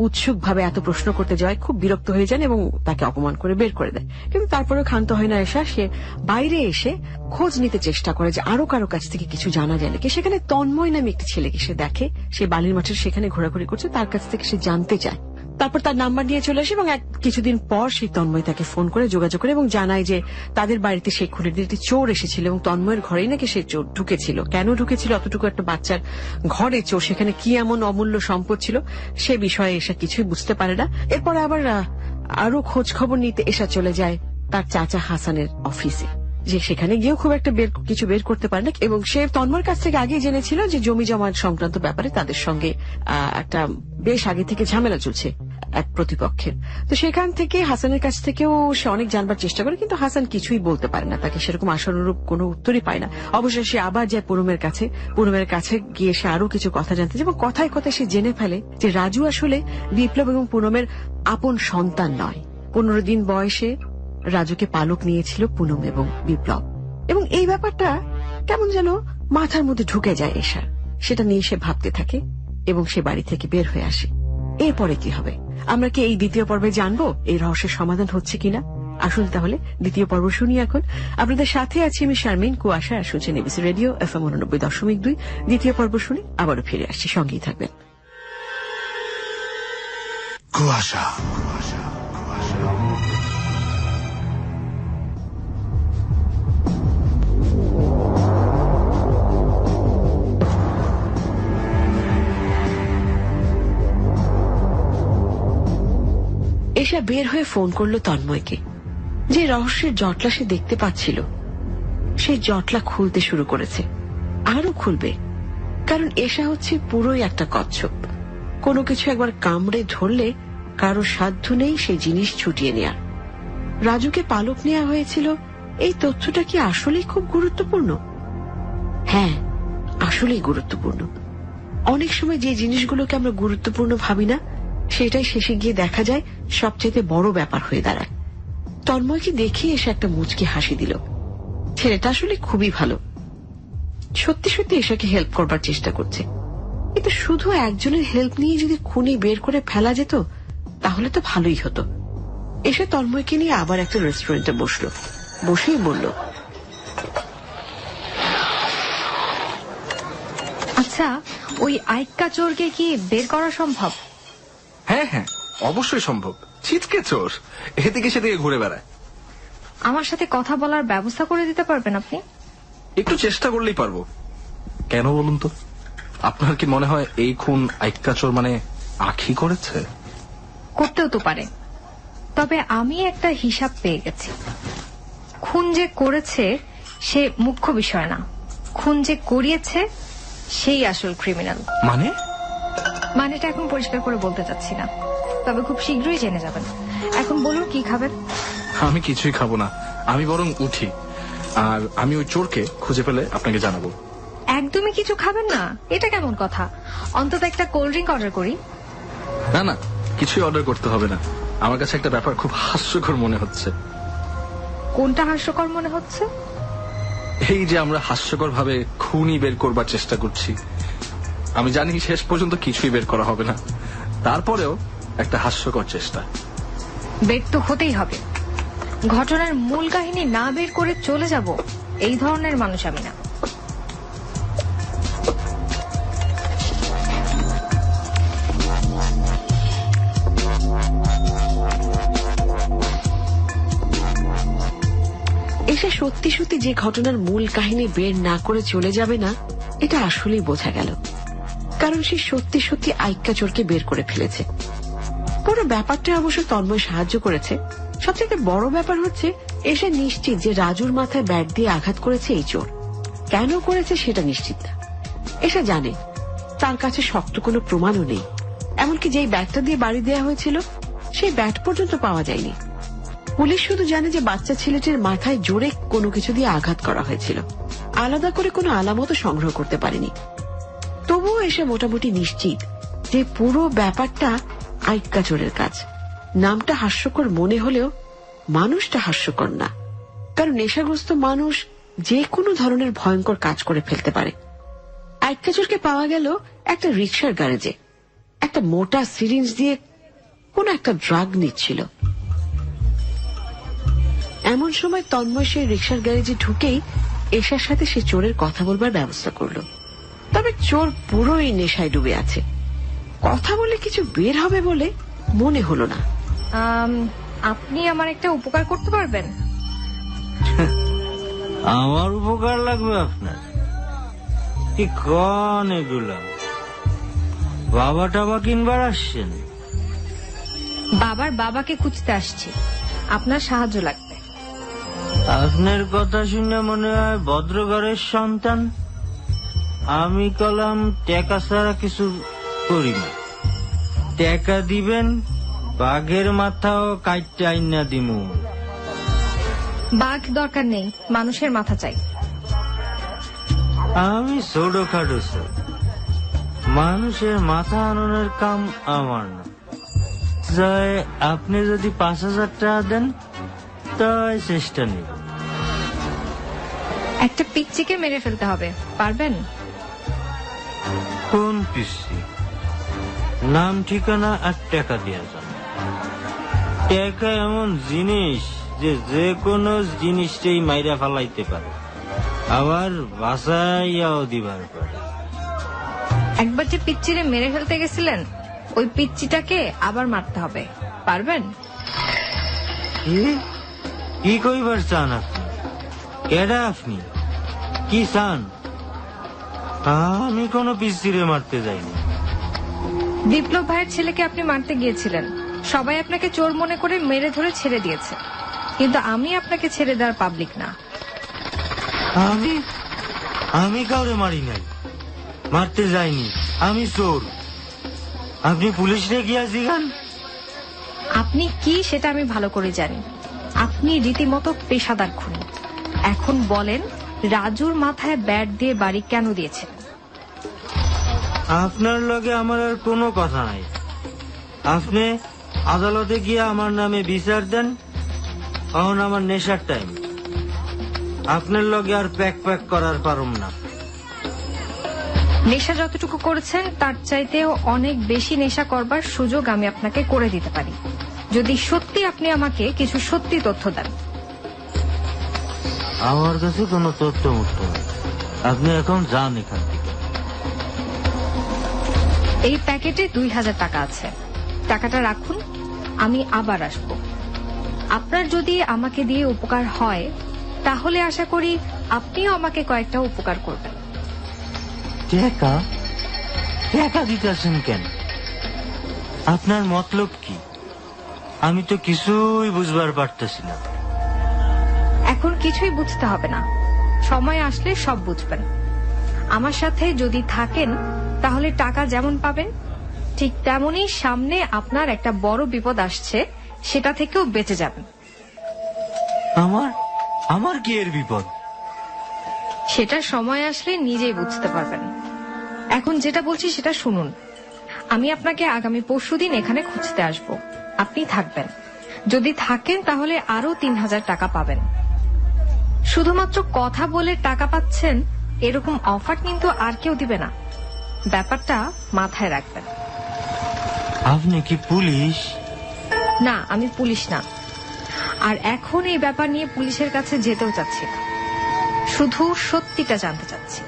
উৎসুক ভাবে এত প্রশ্ন করতে যাওয়ায় খুব বিরক্ত হয়ে যান এবং তাকে অপমান করে বের করে দেয়। কিন্তু তারপরেও ক্ষান্ত হয় না এশা, সে বাইরে এসে খোঁজ নিতে চেষ্টা করে যে আরো কারো কাছ থেকে কিছু জানা যায় নাকি। সেখানে তন্ময় নামে একটি ছেলেকে সে দেখে, সে বালির মাঠের সেখানে ঘোরাঘুরি করছে, তার কাছ থেকে সে জানতে চায়। তারপর তার নাম্বার নিয়ে চলে আসে এবং কিছুদিন পর সেই তন্ময় তাকে ফোন করে যোগাযোগ করে এবং জানায় যে তাদের বাড়িতে সেই খুনের দিন একটি চোর এসেছিল এবং তন্ময়ের ঘরেই নাকি সেই চোর ঢুকেছিল। কেন ঢুকেছিল, অতটুকু একটা বাচ্চার ঘরে চোর, সেখানে কি এমন অমূল্য সম্পদ ছিল সে বিষয়ে এসা কিছুই বুঝতে পারে না। এরপর আবার আরো খোঁজ খবর নিতে এসা চলে যায় তার চাচা হাসানের অফিসে, যে সেখানে গিয়েও খুব একটা কিছু বের করতে পারে না। এবং সে তন্ময়ের কাছ থেকে আগে জেনেছিল যে জমি জমা সংক্রান্ত ব্যাপারে তাদের সঙ্গে একটা বেশ আগে থেকে ঝামেলা চলছে এক প্রতিপক্ষের। তো সেখান থেকে হাসানের কাছ থেকেও সে অনেক জানবার চেষ্টা করে, কিন্তু হাসান কিছুই বলতে পারে না, তাকে সেরকম আশানুরূপ কোনো উত্তরই পায় না। অবশ্যই সে আবার যায় পুনমের কাছে, পুনমের কাছে গিয়ে সে আরো কিছু কথা জানতে চায় এবং কথায় কথায় সে জেনে ফেলে যে রাজু আসলে বিপ্লব এবং পুনমের আপন সন্তান নয়। 15 দিন বয়সে রাজুকে পালক নিয়েছিল পুনম এবং বিপ্লব, এবং এই ব্যাপারটা কেমন যেন মাথার মধ্যে ঢুকে যায় এশার। সেটা নিয়ে সে ভাবতে থাকে এবং সে বাড়ি থেকে বের হয়ে আসে। এরপরে কি হবে আমরা কি এই দ্বিতীয় পর্বে জানবো, এই রহস্যের সমাধান হচ্ছে কিনা? আসুন তাহলে দ্বিতীয় পর্ব শুনি এখন। আপনাদের সাথে আছি আমি শারমিন কুয়াশা, আর শুনছেন এবিসি রেডিও FM 89.2। দ্বিতীয় পর্ব শুনি, আবারও ফিরে আসছি, সঙ্গেই থাকবেন। কুয়াশা, এসা বের হয়ে ফোন করলো তন্ময়কে। যে রহস্যের জটলা সে দেখতে পাচ্ছিল, সেই জটলা খুলতে শুরু করেছে, আরো খুলবে। কারণ এসা হচ্ছে পুরোই একটা কচ্ছপ। কোনো কিছু একবার কামড়ে ধরলে কারো সাধ্য নেই সেই জিনিস ছুটিয়ে নেয়ার। রাজুকে পালক নেওয়া হয়েছিল, এই তথ্যটা কি আসলেই খুব গুরুত্বপূর্ণ? হ্যাঁ, আসলেই গুরুত্বপূর্ণ। অনেক সময় যে জিনিসগুলোকে আমরা গুরুত্বপূর্ণ ভাবি না, সেটাই শেষে গিয়ে দেখা যায় সবচেয়ে বড় ব্যাপার হয়ে দাঁড়ায়। তন্ময়কে দেখে এসে একটা মুচকি হাসি দিল। ছেলেটা আসলে খুবই ভালো, সত্যি সত্যি এসাকে হেল্প করবার চেষ্টা করছে। কিন্তু শুধু একজনের হেল্প নিয়ে যদি খুনি বের করে ফেলা যেত তাহলে তো ভালোই হতো। এসে তন্ময়কে নিয়ে আবার একটা রেস্টুরেন্টে বসলো, বসেই বলল, আচ্ছা, ওই আইক্কা চোরকে কি বের করা সম্ভব? হ্যাঁ হ্যাঁ, অবশ্যই সম্ভব। ছিটকে চোর, এদিকে সেদিকে ঘুরে বেড়ায়। আমার সাথে কথা বলার ব্যবস্থা করে দিতে পারবেন আপনি? একটু চেষ্টা করলেই পারবো। কেন বলুন তো, আপনার কি মনে হয় এই খুন আইক্কা চোর মানে আখি করেছে? করতেও তো পারে, তবে আমি একটা হিসাব পেয়ে গেছি। খুন যে করেছে সে মুখ্য বিষয় না, খুন যে করিয়েছে সেই আসল ক্রিমিনাল। মানেটা এখন পরিষ্কার করে বলতে চাচ্ছি না, তবে খুব শীঘ্রই জেনে যাবেন। এখন বলুন কি খাবেন? আমি কিছুই খাবো না, আমি বরং উঠি, আর আমি ওই চোরকে খুঁজে পেলে আপনাকে জানাবো। একদমই কিছু খাবেন না? এটা কেমন কথা? অন্তত একটা কোল্ড ড্রিঙ্ক অর্ডার করি। না না, কিছুই অর্ডার করতে হবে না। আমার কাছে একটা ব্যাপার খুব হাস্যকর মনে হচ্ছে। কোনটা হাস্যকর মনে হচ্ছে? এই যে আমরা হাস্যকর ভাবে খুনি বের করবার চেষ্টা করছি। আমি জানি শেষ পর্যন্ত কিছুই বের করা হবে না, তারপরেও একটা হাস্যকর চেষ্টা। বের তো হতেই হবে। ঘটনার মূল কাহিনী না বের করে চলে যাব, এই ধরনের মানুষ আমি না। এসে সত্যি সত্যি যে ঘটনার মূল কাহিনী বের না করে চলে যাবে না, এটা আসলেই বোঝা গেল। কারণ সে সত্যি সত্যি আইক্কা চোরকে বের করে ফেলেছে। পুরো ব্যাপারটা অবশ্য তন্ময় সাহায্য করেছে। সবচেয়ে বড় ব্যাপার হচ্ছে এসে নিশ্চিত যে রাজুর মাথায় ব্যাট দিয়ে আঘাত করেছে এই চোর। কেন করেছে সেটা নিশ্চিত না। এসে জানে তার কাছে শক্ত কোনো প্রমাণও নেই। এমনকি যেই ব্যাটটা দিয়ে বাড়ি দেওয়া হয়েছিল সেই ব্যাট পর্যন্ত পাওয়া যায়নি। পুলিশ শুধু জানে যে বাচ্চা ছেলেটির মাথায় জোরে কোনো কিছু দিয়ে আঘাত করা হয়েছিল, আলাদা করে কোনো আলামতও সংগ্রহ করতে পারেনি। তবুও এসে মোটামুটি নিশ্চিত যে পুরো ব্যাপারটা আইক্কা চোরের কাজ। নামটা হাস্যকর মনে হলেও মানুষটা হাস্যকর না, কারণ নেশাগ্রস্ত মানুষ যে কোনো ধরনের ভয়ঙ্কর কাজ করে ফেলতে পারে। আইক্কা চোরকে পাওয়া গেল একটা রিক্সার গ্যারেজে, একটা মোটা সিরিঞ্জ দিয়ে কোন একটা ড্রাগ নিচ্ছিল। এমন সময় তন্ময় সেই রিক্সার গ্যারেজে ঢুকেই এশার সাথে সে চোরের কথা বলবার ব্যবস্থা করল। তবে চোর পুরোই নেশায় ডুবে আছে, কথা বলে কিছু বের হবে বলে মনে হলো না। আপনি আমার একটা উপকার করতে পারবেন? আমার উপকার লাগবে আপনার? কি কন এগুলা? বাবা টাবা কিনবার আসছেন? বাবার বাবাকে খুঁজতে আসছি, আপনার সাহায্য লাগবে। আপনার কথা শুনে মনে হয় ভদ্রঘরের সন্তান। আমি কলাম টাকা ছাড়া কিছু করি না। টাকা দিবেন, বাঘের মাথাও কাইটটা আইনা দিমু। বাঘ দরকার নেই, মানুষের মাথা চাই। আমি ছোট খাটো স্যার, মানুষের মাথা আননের কাম আমার না। জয় আপনি যদি 5,000 টাকা দেন তাই চেষ্টা নিব। একটা পিচ্চিকে মেরে ফেলতে হবে, পারবেন? কোন পিচ্চি? নাম ঠিকানা আর টাকা দিয়া যান। টাকা এমন জিনিস যে কোনো জিনিসটাই মাইরা ফেলাইতে পারে, আবার বাঁচাইয়াও দিবার পারে। একবার যে পিচ্চিরে মেরে ফেলতে গেছিলেন, ওই পিচ্চিটাকে আবার মারতে হবে, পারবেন? কি কইবার চান আপনি? কেডা আপনি? কি চান? আমি কোনো পিচ্চিরে মারতে যাইনি। বিপ্লব ভাইয়ের ছেলেকে আপনি মারতে গিয়েছিলেন, সবাই আপনাকে চোর মনে করে মেরে ধরে ছেড়ে দিয়েছে, কিন্তু আমি আপনাকে ছেড়ে দেওয়ার পাবলিক না। আমি কাউরে মারি নাই, মারতে যাইনি, আমি চোর। আপনি পুলিশে গিয়া জিগান। আপনি কি সেটা আমি ভালো করে জানি। আপনি রীতিমতো পেশাদার খুনি। এখন বলেন, রাজুর মাথায় ব্যাট দিয়ে বাড়ি কেন দিয়েছে? আপনার লগে আমার আর কোনো কথা নাই। আপনি আদালতে গিয়ে আমার নামে বিচার দেন। এখন আমার নেশার টাইম, আপনার লগে আর প্যাক প্যাক করার পারুম না। নেশা যতটুকু করেছেন তার চাইতেও অনেক বেশি নেশা করবার সুযোগ আমি আপনাকে করে দিতে পারি, যদি সত্যি আপনি আমাকে কিছু সত্যি তথ্য দেন। আমার কাছে কোনো তথ্য মুক্ত নেই, আপনি এখন যান এখান থেকে। এই প্যাকেটে 2000 টাকা আছে, টাকাটা রাখুন, আমি আবার আসব। আপনার যদি আমাকে দিয়ে উপকার হয় তাহলে আশা করি আপনিও আমাকে কয়েকটা উপকার করবেন। টাকা দিতেছেন কেন? আপনার মতলব কি? আমি তো কিছুই বুঝবার পারতেছি না। এখন কিছুই বুঝতে হবে না, সময় আসলে সব বুঝবেন। আমার সাথে যদি থাকেন তাহলে টাকা যেমন পাবেন, ঠিক তেমনই সামনে আপনার একটা বড় বিপদ আসছে, সেটা থেকেও বেঁচে যাবেন। আমার কি এর বিপদ? সেটা সময় আসলে নিজেই বুঝতে পারবেন। এখন যেটা বলছি সেটা শুনুন। আমি আপনাকে আগামী পরশুদিন এখানে খুঁজতে আসব, আপনি থাকবেন। যদি থাকেন তাহলে আরো 3000 টাকা পাবেন। শুধুমাত্র কথা বলে টাকা পাচ্ছেন এরকম অফার কিন্তু আর কেউ দিবে না, ব্যাপারটা মাথায় রাখবেন। আপনি কি পুলিশ? না, আমি পুলিশ না, আর এখন এই ব্যাপার নিয়ে পুলিশের কাছে যেতেও চাচ্ছি না, শুধু সত্যিটা জানতে চাচ্ছি।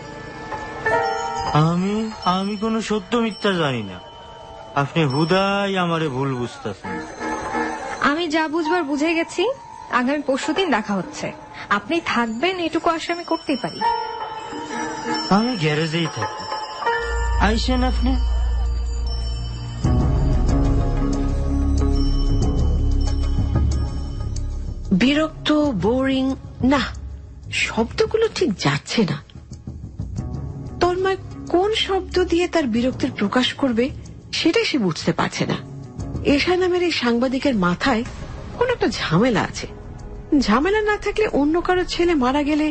আমি কোনো সত্য মিথ্যা জানি না, আপনি হুদাই আমারে ভুল বুঝতেছেন। আমি যা বুঝবার বুঝে গেছি। আগামী পরশুদিন দেখা হচ্ছে, আপনি থাকবেন এটুকু আশা আমি করতেই পারি। আমি গ্যারেজেই থাকি, আইসেন আপনি। বিরক্ত, বোরিং না, শব্দগুলো ঠিক যাচ্ছে না। তন্ময় কোন শব্দ দিয়ে তার বিরক্তির প্রকাশ করবে সেটা সে বুঝতে পারছে না। এশা নামের এই সাংবাদিকের মাথায় কোন একটা ঝামেলা আছে। ঝামেলা না থাকলে অন্য কারো ছেলে মারা গেলে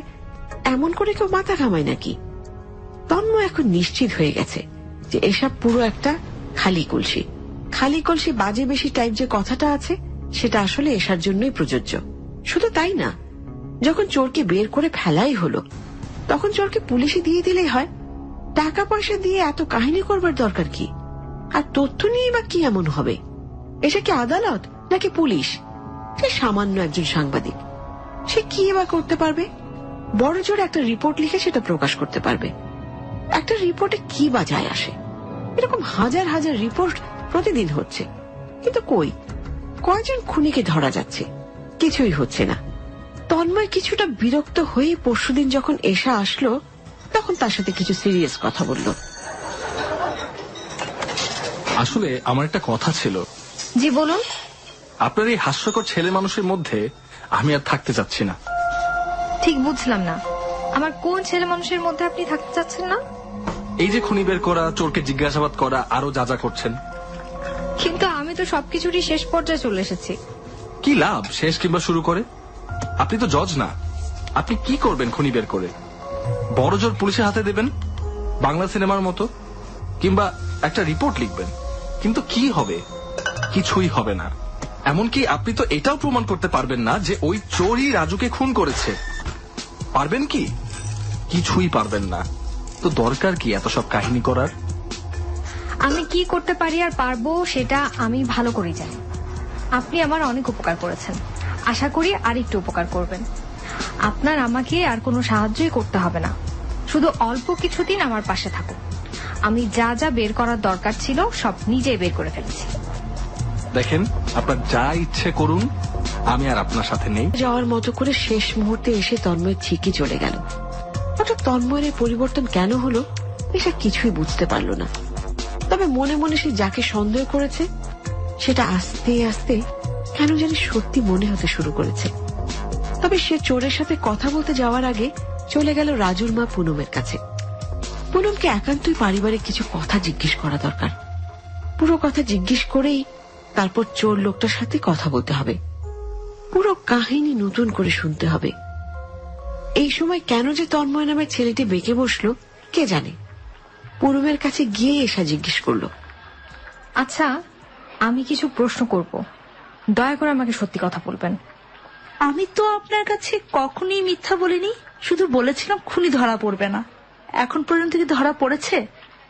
এমন করে কেউ মাথা ঘামায় নাকি? তন্ময় এখন নিশ্চিত হয়ে গেছে যে এসব পুরো একটা খালি কলসি। খালি কলসি বাজে বেশি টাইপ যে কথাটা আছে সেটা আসলে এশার জন্যই প্রযোজ্য। শুধু তাই না, যখন চোরকে বের করে ফেলাই হলো তখন চোরকে পুলিশে দিয়ে দিলেই হয়। টাকা পয়সা দিয়ে এত কাহিনী করবার দরকার কি? আর তথ্য নিয়ে বা কি এমন হবে? এসে কি আদালত নাকি পুলিশ? সে সামান্য একজন সাংবাদিক, সে কি এবার করতে পারবে? বড় জোর একটা রিপোর্ট লিখে সেটা প্রকাশ করতে পারবে। একটা রিপোর্টে কি বা যায় আসে? এরকম হাজার হাজার রিপোর্ট প্রতিদিন হচ্ছে, কিন্তু কয়জন খুনিকে ধরা যাচ্ছে? কিছুই হচ্ছে না। তন্ময় কিছুটা বিরক্ত হয়ে পরশুদিন যখন এশা আসলো তখন তার সাথে কিছু সিরিয়াস কথা বলল। আসলে আমার একটা কথা ছিল। জি বলুন। আপনার এই হাস্যকর ছেলে মানুষের মধ্যে আমি আর থাকতে চাচ্ছি না। ঠিক বুঝলাম না, আমার কোন ছেলে মানুষের মধ্যে আপনি থাকতে চাচ্ছেন না? এই যে খুনি বের করা, চোরকে জিজ্ঞাসাবাদ করা, আরো যা যা করছেন। কিন্তু আমি তো সবকিছুরই শেষ পর্যায়ে চলে এসেছি। কি লাভ শেষ কিংবা শুরু করে? আপনি তো জজ না। আপনি কি করবেন খুনি বের করে? বড় জোর পুলিশের হাতে দেবেন বাংলা সিনেমার মতো, কিংবা একটা রিপোর্ট লিখবেন, কিন্তু কি হবে? কিছুই হবে না। এমনকি আপনি তো এটাও প্রমাণ করতে পারবেন না যে ওই চোরই রাজুকে খুন করেছে। পারবেন কি? কিছুই পারবেন না। তো দরকার কি এত সব কাহিনী করার? আমি কি করতে পারি আর পারবো সেটা আমি ভালো করে জানি। আপনি আমার অনেক উপকার করেছেন, আশা করি আর একটু উপকার করবেন। আপনার আমাকে আর কোনো সাহায্যই করতে হবে না, শুধু অল্প কিছুদিন আমার পাশে থাকুন। আমি যা যা বের করার দরকার ছিল সব নিজেই বের করে ফেলেছি। দেখেন, আপনার যা ইচ্ছে করুন, আমি আর আপনার সাথে নেই। যাওয়ার মতো করে শেষ মুহূর্তে এসে তন্ময় ঠিকই চলে গেল। হঠাৎ তন্ময়ের পরিবর্তন কেন হলো এসব কিছুই বুঝতে পারল না। তবে মনে মনে সে যাকে সন্দেহ করেছে সেটা আস্তে আস্তে কেন জানি সত্যি মনে হতে শুরু করেছে। তবে সে চোরের সাথে কথা বলতে যাওয়ার আগে চলে গেল রাজুর মা পুনমের কাছে। পুনমকে একান্তই পারিবারিক কিছু কথা জিজ্ঞেস করা দরকার। পুরো কথা জিজ্ঞেস করেই তারপর চোর লোকটার সাথে কথা বলতে হবে, পুরো কাহিনী নতুন করে শুনতে হবে। এই সময় কেন যে তন্ময় নামের ছেলেটি বেঁকে বসলো কে জানে। পুনমের কাছে গিয়ে এসা জিজ্ঞেস করলো, আচ্ছা, আমি কিছু প্রশ্ন করব, দয়া করে আমাকে সত্যি কথা বলবেন। আমি তো আপনার কাছে কখনোই মিথ্যা বলিনি, শুধু বলেছিলাম খুনি ধরা পড়বে না। এখন পর্যন্ত কি ধরা পড়েছে?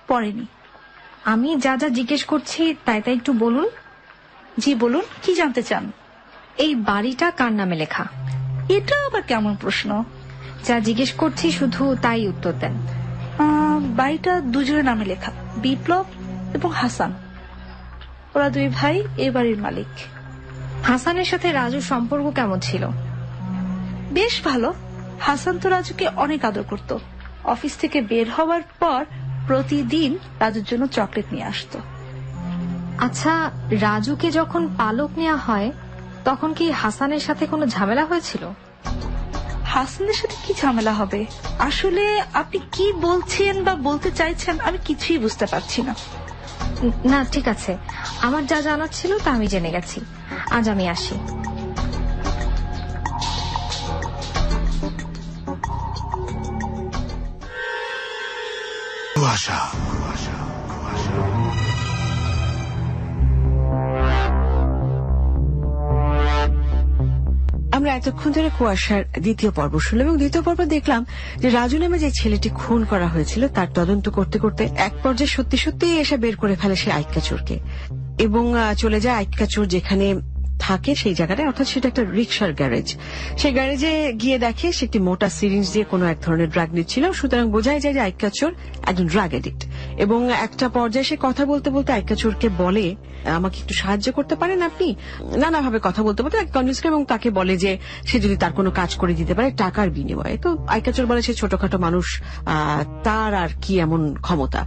পড়েনি। আমি যা যা জিজ্ঞেস করছি তাই তাই একটু বলুন। জি বলুন, কি জানতে চান? এই বাড়িটা কার নামে লেখা? এটা আবার কেমন প্রশ্ন? যা জিজ্ঞেস করছি শুধু তাই উত্তর দেন। বাড়িটা দুজনের নামে লেখা, বিপ্লব এবং হাসান। ওরা দুই ভাই এই বাড়ির মালিক। হাসানের সাথে রাজুর সম্পর্ক কেমন ছিল? বেশ ভালো। হাসান তো রাজুকে অনেক আদর করত। অফিস থেকে বের হওয়ার পর প্রতিদিন রাজুর জন্য চকলেট নিয়ে আসতো। আচ্ছা, রাজুকে যখন পালক নেওয়া হয় তখন কি হাসানের সাথে কোনো ঝামেলা হয়েছিল? হাসানের সাথে কি ঝামেলা হবে? আসলে আপনি কি বলছেন বা বলতে চাইছেন আমি কিছুই বুঝতে পারছি না। না, ঠিক আছে, আমার যা জানার ছিল তা আমি জেনে গেছি। আজ আমি আসি। কুয়াশা। আমরা এতক্ষণ ধরে কুয়াশার দ্বিতীয় পর্ব শুনলাম এবং দ্বিতীয় পর্ব দেখলাম যে রাজু নামে যে ছেলেটি খুন করা হয়েছিল তার তদন্ত করতে করতে এক পর্যায়ে সত্যি সত্যি এসে বের করে ফেলে সে আইক্কা চোরকে এবং চলে যায় আইক্কা চোর যেখানে থাকে সেই জায়গাটায়, অর্থাৎ সেটা একটা রিক্সার গ্যারেজ। সেই গ্যারেজে গিয়ে দেখে সে একটি মোটা সিরিঞ্জ দিয়ে কোনো এক ধরনের ড্রাগ নিচ্ছিল, সুতরাং বোঝাই যায় যে আইক্কা চোর একজন ড্রাগ এডিক্ট। এবং একটা পর্যায়ে সে কথা বলতে বলতে আইক্কা চোরকে বলে, আমাকে একটু সাহায্য করতে পারেন আপনি? নানাভাবে কথা বলতে বলতে কনভিন্স করে এবং তাকে বলে যে সে যদি তার কোনো কাজ করে দিতে পারে টাকার বিনিময়ে। তো আইক্কা চোর বলে সে ছোটখাটো মানুষ, তার আর কি এমন ক্ষমতা।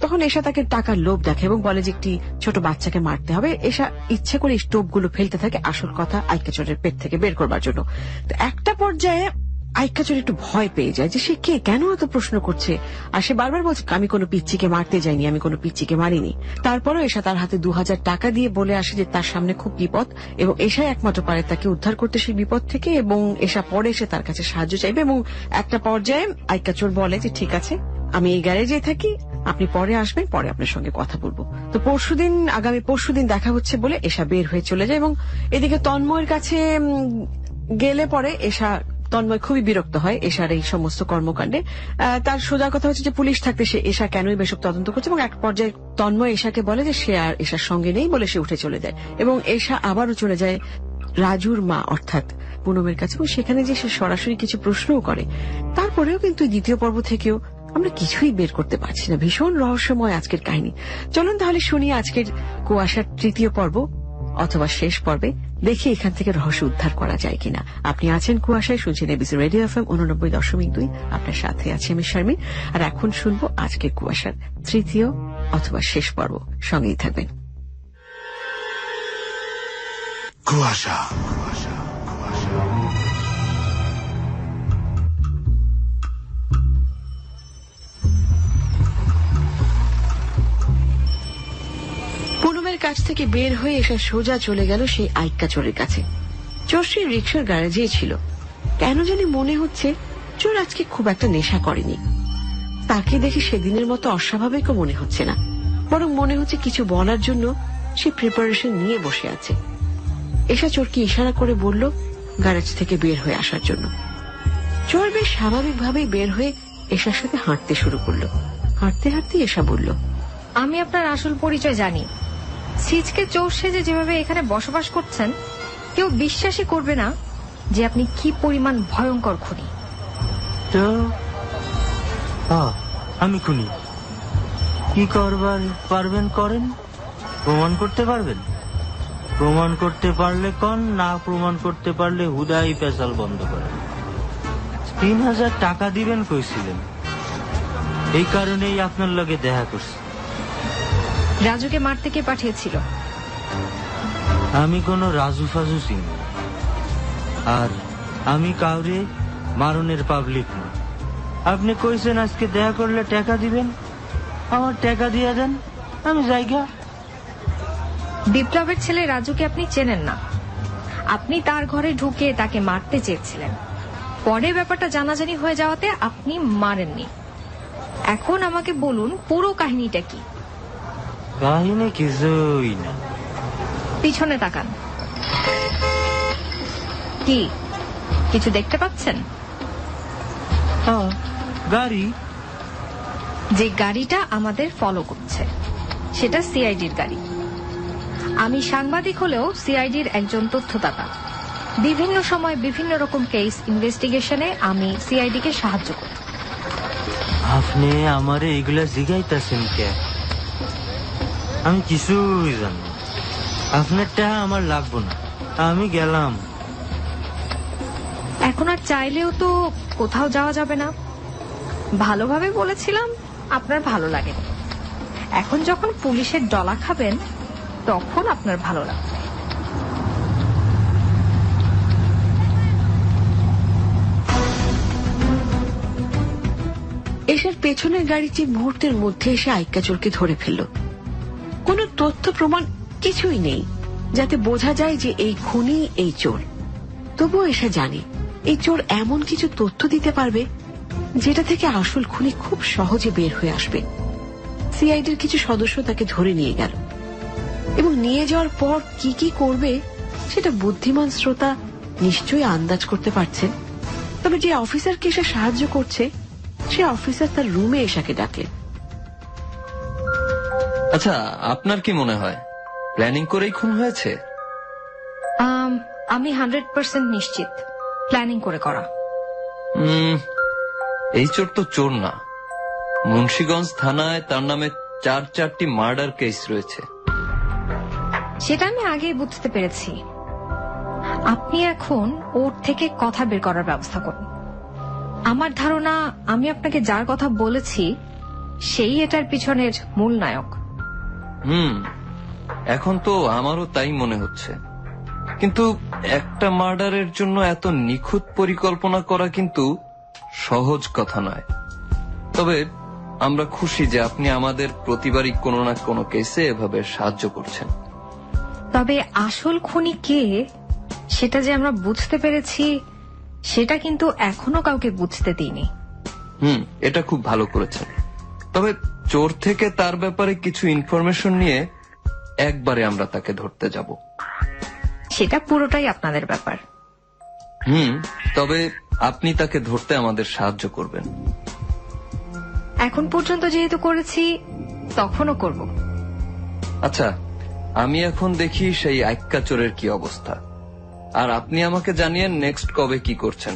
তখন এসা তাকে টাকার লোভ দেখে এবং বলে যে একটি ছোট বাচ্চাকে মারতে হবে। এসা ইচ্ছে করে স্টোভগুলো ফেলতে থাকে আসল কথা আইক্কা চোরের পেট থেকে বের করবার জন্য। তো একটা পর্যায়ে আইক্কা চোর একটু ভয় পেয়ে যায় যে সে কে, কেন এত প্রশ্ন করছে। আর সে বারবার বলছে আমি কোনো পিচ্চিকে মারতে যাইনি, আমি কোনো পিচ্চিকে মারিনি। তারপরেও এসা তার হাতে 2000 টাকা দিয়ে বলে আসে যে তার সামনে খুব বিপদ এবং এসাই একমাত্র পারে তাকে উদ্ধার করতে সেই বিপদ থেকে, এবং এসা পরে এসে তার কাছে সাহায্য চাইবে। এবং একটা পর্যায়ে আইক্কা চোর বলে যে ঠিক আছে, আমি এই গ্যারেজে থাকি, আপনি পরে আসবেন, পরে আপনার সঙ্গে কথা বলবো। তো আগামী পরশুদিন দেখা হচ্ছে বলে এসা বের হয়ে চলে যায়। এবং এদিকে তন্ময়ের কাছে গেলে পরে তন্ময় খুবই বিরক্ত হয় এশার এই সমস্ত কর্মকাণ্ডে। তার সোজা কথা হচ্ছে যে পুলিশ থাকতে সে এশা কেনই বেসব তদন্ত করছে, এবং এক পর্যায়ে তন্ময় এশাকে বলে যে সে আর এশার সঙ্গে নেই বলে সে উঠে চলে যায় এবং এশা আবারও চলে যায় রাজুর মা অর্থাৎ পুনমের কাছে এবং সেখানে যে সে সরাসরি কিছু প্রশ্নও করে। তারপরেও কিন্তু দ্বিতীয় পর্ব থেকেও আমরা কিছুই বের করতে পারছি না। ভীষণ রহস্যময় আজকের কাহিনী। চলুন তাহলে শুনি আজকের কুয়াশার তৃতীয় পর্ব অথবা শেষ পর্বে, দেখি এখান থেকে রহস্য উদ্ধার করা যায় কিনা। আপনি আছেন কুয়াশায়, শুনছেন এবিসি রেডিও FM 89.2। আপনার সাথে আছি আমি শারমিন। আর এখন শুনবো আজকের কুয়াশার তৃতীয় অথবা শেষ পর্ব। সঙ্গেই থাকবেন। কুয়াশা। পুনমের কাছ থেকে বের হয়ে এসে সোজা চলে গেল সেই আইক্কা চোরের কাছে। চোর সেই রিক্সার গ্যারেজেই ছিল। কেন জানি মনে হচ্ছে চোর আজকে খুব একটা নেশা করেনি। তাকে দেখে সেদিনের মতো অস্বাভাবিকও মনে হচ্ছে না, বরং মনে হচ্ছে কিছু বলার জন্য সে প্রিপারেশন নিয়ে বসে আছে। এসা চোরকে ইশারা করে বলল গ্যারেজ থেকে বের হয়ে আসার জন্য। চোর বেশ স্বাভাবিকভাবেই বের হয়ে এশার সাথে হাঁটতে শুরু করলো। হাঁটতে হাঁটতে এসা বলল, আমি আপনার আসল পরিচয় জানি। সিজকে চোর সেজে যেভাবে এখানে বসবাস করছেন, কেউ বিশ্বাসই করবে না যে আপনি কি পরিমাণ ভয়ঙ্কর খুনি। তো আমি খুনি। কি করবার পারবেন করেন, প্রমাণ করতে পারবেন? প্রমাণ করতে পারলে কন, না প্রমাণ করতে পারলে হুদাই পেশাল বন্ধ করেন। 3000 টাকা দিবেন কইছিলেন, এই কারণেই আপনার লগে দেখা করছি। রাজুকে মারতে কে পাঠিয়েছিল? আমি কোনো রাজু ফাজু চিনি না। আর আমি কাউরে মারণের পাবলিক না। আপনি কইছেন আজকে দেখা করলে টাকা দিবেন, আমার টাকা দিয়ে দেন, আমি যাইগা। বিপ্লবের ছেলে রাজুকে আপনি চেনেন না। আপনি তার ঘরে ঢুকে তাকে মারতে চেয়েছিলেন, পরে ব্যাপারটা জানাজানি হয়ে যাওয়াতে আপনি মারেননি। এখন আমাকে বলুন পুরো কাহিনীটা কি? কাহিনী কিছুই না। পিছনে তাকান। কি কিছু দেখতে পাচ্ছেন? গাড়ি। যে গাড়িটা আমাদের ফলো করছে সেটা সিআইডির গাড়ি। আমি সাংবাদিক হলেও সিআইডির একজন তথ্যদাতা। বিভিন্ন সময় বিভিন্ন রকম কেস ইনভেস্টিগেশনে আমি সিআইডিকে সাহায্য করি। আপনি আমারে এগুলা জিগাইতেছেন কে? আমি কিছুই জানি না। আপনারটা আমার লাগবো না, আমি গেলাম। এখন আর চাইলেও তো কোথাও যাওয়া যাবে না। ভালোভাবে বলেছিলাম, আপনার ভালো লাগেনি। এখন যখন পুলিশের ডলা খাবেন তখন আপনার ভালো লাগবে। এসার পেছনের গাড়িটি মুহূর্তের মধ্যে এসে আইক্কাচোরকে ধরে ফেলল। কোনো তথ্য প্রমাণ কিছুই নেই যাতে বোঝা যায় যে এই খুনি এই চোর। তবুও এসা জানে এই চোর এমন কিছু তথ্য দিতে পারবে যেটা থেকে আসল খুনি খুব সহজে বের হয়ে আসবে। সিআইডির কিছু সদস্য তাকে ধরে নিয়ে গেল এবং নিয়ে যাওয়ার পর কি কি করবে সেটা বুদ্ধিমান শ্রোতা নিশ্চয়ই আন্দাজ করতে পারছেন। তবে যে অফিসারকে এসে সাহায্য করছে সে অফিসার তার রুমে এসাকে ডাকলেন। আচ্ছা, আপনার কি মনে হয় প্ল্যানিং করেই খুন হয়েছে? আমি 100% নিশ্চিত প্ল্যানিং করে করা। এই চোর তো চোর না। মুন্সিগঞ্জ থানায় তার নামে 4টি মার্ডার কেস রয়েছে। সেটা আমি আগেই বুঝতে পেরেছি। আপনি এখন ওর থেকে কথা বের করার ব্যবস্থা করুন। আমার ধারণা আমি আপনাকে যার কথা বলেছি সেই এটার পিছনের মূল নায়ক। এখন তো আমারও তাই মনে হচ্ছে। কিন্তু একটা মার্ডারের জন্য এত নিখুঁত পরিকল্পনা করা কিন্তু সহজ কথা নয়। তবে আমরা খুশি যে আপনি আমাদের প্রতিবারই কোনো না কোনো কেসে এভাবে সাহায্য করছেন। তবে আসল খুনি কে সেটা যে আমরা বুঝতে পেরেছি সেটা কিন্তু এখনো কাউকে বুঝতে দিইনি। এটা খুব ভালো করেছেন। তবে চোর থেকে তার ব্যাপারে কিছু ইনফরমেশন নিয়ে একবারে আমরা তাকে ধরতে যাব। সেটা পুরোটাই আপনাদের ব্যাপার। তবে আপনি তাকে ধরতে আমাদের সাহায্য করবেন। এখন পর্যন্ত যেহেতু করেছি তখনও করব। আচ্ছা, আমি এখন দেখি সেই আইক্কাচোরের কি অবস্থা, আর আপনি আমাকে জানিয়েন নেক্সট কবে কি করছেন।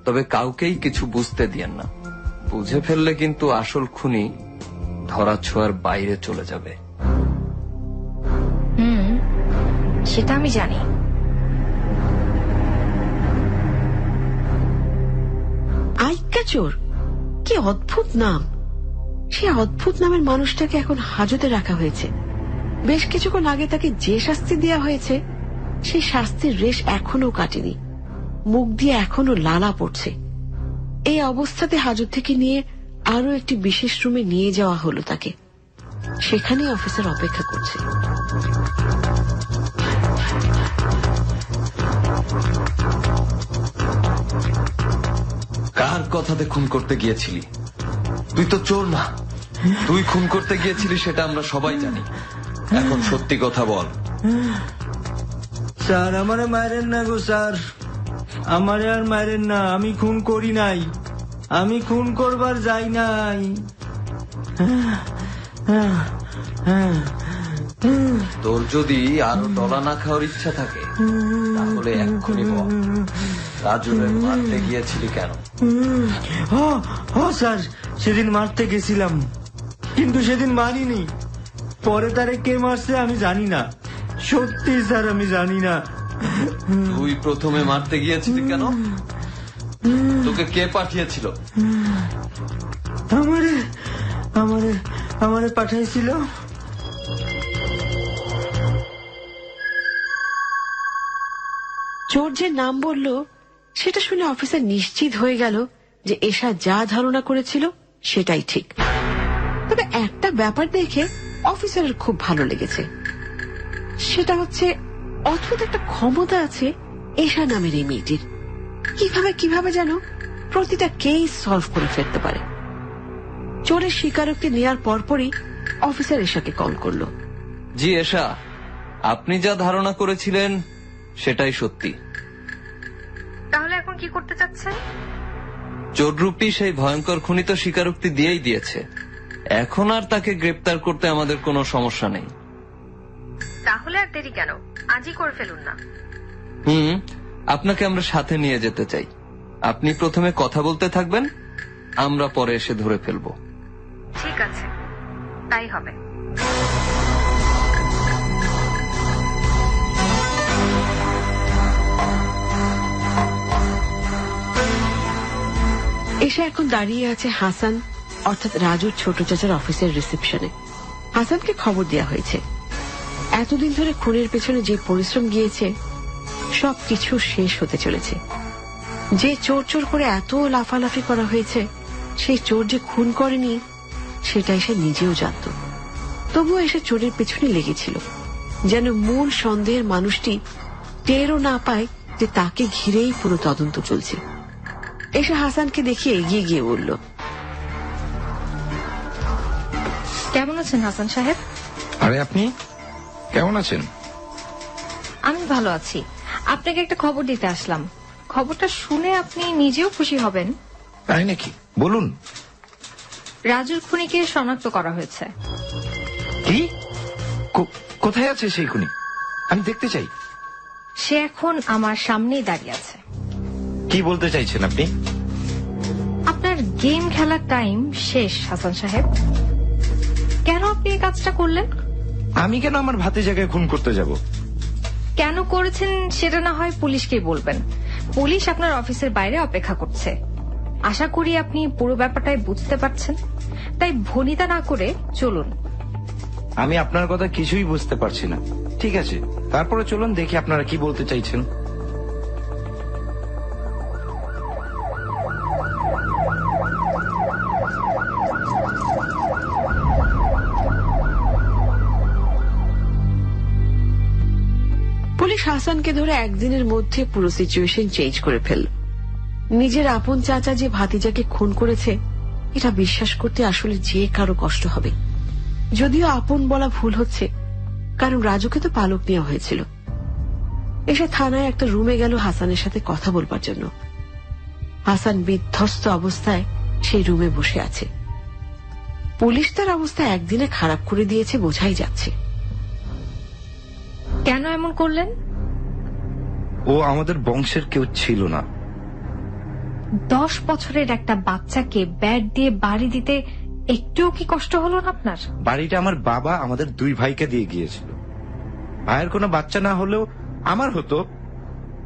তবে কাউকেই কিছু বুঝতে দিয়েন না। বুঝে ফেললে কিন্তু আসল খুনি ধরা ছোঁয়ার বাইরে চলে যাবে। সেটা আমি জানি। আইক্কাচোর, কি অদ্ভুত নাম। সে অদ্ভুত নামের মানুষটাকে এখন হাজতে রাখা হয়েছে। বেশ কিছুক্ষণ আগে তাকে যে শাস্তি দেওয়া হয়েছে সেই শাস্তির রেশ এখনো কাটেনি, মুখ দিয়ে এখনো লালা পড়ছে। এই অবস্থাতে হাজত থেকে নিয়ে আরো একটি বিশেষ রুমে নিয়ে যাওয়া হলো তাকে। সেখানে অফিসার অপেক্ষা করছে। কার কথাতে খুন করতে গিয়েছিলি? তুই তো চোর না। তুই খুন করতে গিয়েছিলি সেটা আমরা সবাই জানি। এখন সত্যি কথা বল। স্যার, আমারে মারেন না গো স্যার, আমারে আর মারেন না। আমি খুন করি নাই, আমি খুন করবার যাই নাই। তোর যদি আরো ডলা না খাওয়ার ইচ্ছা থাকে তাহলে এক্ষুনি বল, রাজুরে মারতে গিয়েছিলি কেন? স্যার, সেদিন মারতে গেছিলাম, কিন্তু সেদিন মারিনি। পরে তারে কে মারছে আমি জানি না। সত্যি স্যার, আমি জানি না। তুই প্রথমে মারতে গিয়েছিলি কেন? তোকে কে পাঠিয়েছিল? আমারে পাঠাইছিল। চোর যে নাম বলল সেটা শুনে অফিসার নিশ্চিত হয়ে গেল যে এশা যা ধারণা করেছিল সেটাই ঠিক। তবে একটা ব্যাপার দেখে অফিসারের খুব ভালো লেগেছে, সেটা হচ্ছে অদ্ভুত একটা ক্ষমতা আছে এশা নামের এই মেয়েটির। কিভাবে যেন প্রতিটা কেস সলভ করে ফেলতে পারে। চোরের স্বীকারোক্তি নেওয়ার পরপরই অফিসার এশাকে কল করলো। জি এশা, আপনি যা ধারণা করেছিলেন সেটাই সত্যি। তাহলে এখন কি করতে চাচ্ছেন? চোররূপী সেই ভয়ঙ্কর খুনি তো স্বীকারোক্তি দিয়েই দিয়েছে, এখন আর তাকে গ্রেপ্তার করতে আমাদের কোনো সমস্যা নেই। তাহলে আর দেরি কেন, আজই করে ফেলুন না। আপনাকে আমরা সাথে নিয়ে যেতে চাই। আপনি প্রথমে কথা বলতে থাকবেন, আমরা পরে এসে ধরে ফেলবো। ঠিক আছে, তাই হবে। এসে এখন দাঁড়িয়ে আছে হাসান অর্থাৎ রাজুর ছোট চাচার অফিসের রিসেপশনে। হাসানকে খবর দেওয়া হয়েছে এতদিন ধরে খুনের পেছনে যে পরিশ্রম গিয়েছে সবকিছু শেষ হতে চলেছে। যে চোর করে এত লাফালাফি করা হয়েছে সেই চোর যে খুন করেনি সেটা এসে নিজেও জানত। তবুও এসে চোরের পেছনে লেগেছিল যেন মূল সন্দেহের মানুষটি টেরও না পায় যে তাকে ঘিরেই পুরো তদন্ত চলছে। এসে হাসানকে দেখিয়ে এগিয়ে গিয়ে বলল, কেমন আছেন হাসান সাহেব? আরে আপনি কেমন আছেন? আমি ভালো আছি। আপনাকে একটা খবর দিতে আসলাম। খবরটা শুনে আপনি নিজেও খুশি হবেন। তাই নাকি? বলুন। রাজুর খুনিকে শনাক্ত করা হয়েছে। কি? কোথায় আছে সেই খুনি? আমি দেখতে চাই। সে এখন আমার সামনেই দাঁড়িয়ে আছে। কি বলতে চাইছেন আপনি? আপনার গেম খেলার টাইম শেষ হাসান সাহেব। কেন আপনি এই কাজটা করলেন? আমি কেন আমার ভাতিজাকে খুন করতে যাব? কেন করেছেন সেটা না হয় পুলিশকেই বলবেন। পুলিশ আপনার অফিসের বাইরে অপেক্ষা করছে। আশা করি আপনি পুরো ব্যাপারটাই বুঝতে পারছেন। তাই ভনিতা না করে চলুন। আমি আপনার কথা কিছুই বুঝতে পারছি না। ঠিক আছে, তারপরে চলুন দেখি আপনারা কি বলতে চাইছেন। পুলিশ হাসানকে ধরে একদিনের মধ্যে পুরো সিচুয়েশন চেঞ্জ করে ফেলল। নিজের আপন চাচা যে ভাতিজাকে খুন করেছে এটা বিশ্বাস করতে আসলে যে কারো কষ্ট হবে। যদিও আপন বলা ভুল হচ্ছে, কারণ রাজুকে তো পালক নেওয়া হয়েছিল। এসে থানায় একটা রুমে গেল হাসানের সাথে কথা বলবার জন্য। হাসান বিধ্বস্ত অবস্থায় সেই রুমে বসে আছে। পুলিশ তার অবস্থা একদিনে খারাপ করে দিয়েছে বোঝাই যাচ্ছে। কেন এমন করলেন? ও আমাদের বংশের কেউ ছিল না। 10 বছরের একটা বাচ্চাকে ব্যাট দিয়ে বাড়ি দিতে একটুও কি কষ্ট হলো না আপনার? বাড়িটা আমার বাবা আমাদের 2 ভাইকে দিয়ে গিয়েছিল। ভাইয়ের কোনো বাচ্চা না হলেও আমার হতো,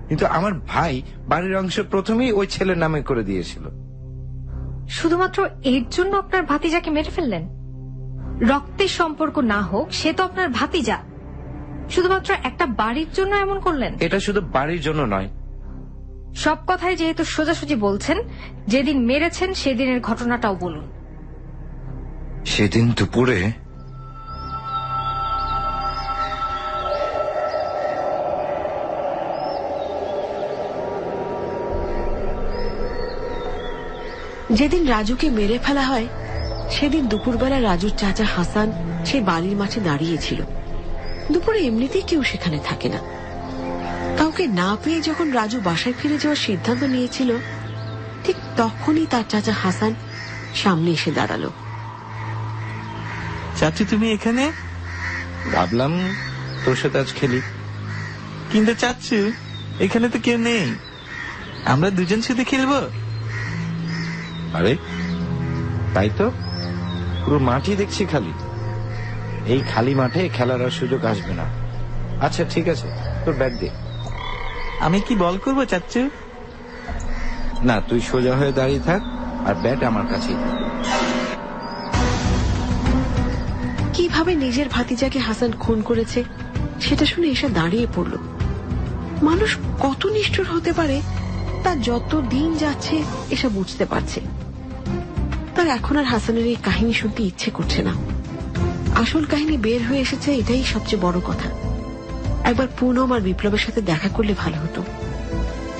কিন্তু আমার ভাই বাড়ির অংশ প্রথমেই ওই ছেলের নামে করে দিয়েছিল। শুধুমাত্র এর জন্য আপনার ভাতিজাকে মেরে ফেললেন? রক্তের সম্পর্ক না হোক সে তো আপনার ভাতিজা। শুধুমাত্র একটা বাড়ির জন্য এমন করলেন? এটা শুধু বাড়ির জন্য নয়। সব কথাই যেহেতু সোজাসুজি বলছেন, যেদিন মেরেছেন সেদিনের ঘটনাটাও বলুন। সেদিন দুপুরে যেদিন রাজুকে মেরে ফেলা হয় সেদিন দুপুরবেলা রাজুর চাচা হাসান সেই বালির মাঠে দাঁড়িয়েছিল। দুপুরে এমনিতেই কেউ সেখানে থাকে না। কাউকে না পেয়ে যখন রাজু বাসায় ফিরে যাওয়ার সিদ্ধান্ত নিয়েছিল, ঠিক তখনই তার চাচা হাসান সামনে এসে দাঁড়ালো। চাচি তুমি এখানে? ভাবলাম তোর সাথে আজ খেলি। কিন্তু চাচু এখানে তো কেউ নেই, আমরা দুজন শুধু খেলবো। আরে তাই তো, পুরো মাঠই দেখছি খালি। এই খালি মাঠে খেলার আর সুযোগ আসবে না। আচ্ছা ঠিক আছে, তোর ব্যাট দে। আমি কি বল করবো চাচু? না, তুই সোজা হয়ে দাঁড়িয়ে থাক আর ব্যাট আমার কাছেই থাক। কিভাবে নিজের ভাতিজাকে হাসান খুন করেছে সেটা শুনে এসে দাঁড়িয়ে পড়ল। মানুষ কত নিষ্ঠুর হতে পারে তা যত দিন যাচ্ছে এসব বুঝতে পারছে। তার এখন আর হাসানের এই কাহিনী শুনতে ইচ্ছে করছে না। আসল কাহিনী বের হয়ে এসেছে, এটাই সবচেয়ে বড় কথা। একবার পুনম আর বিপ্লবের সাথে দেখা করলে ভালো হতো,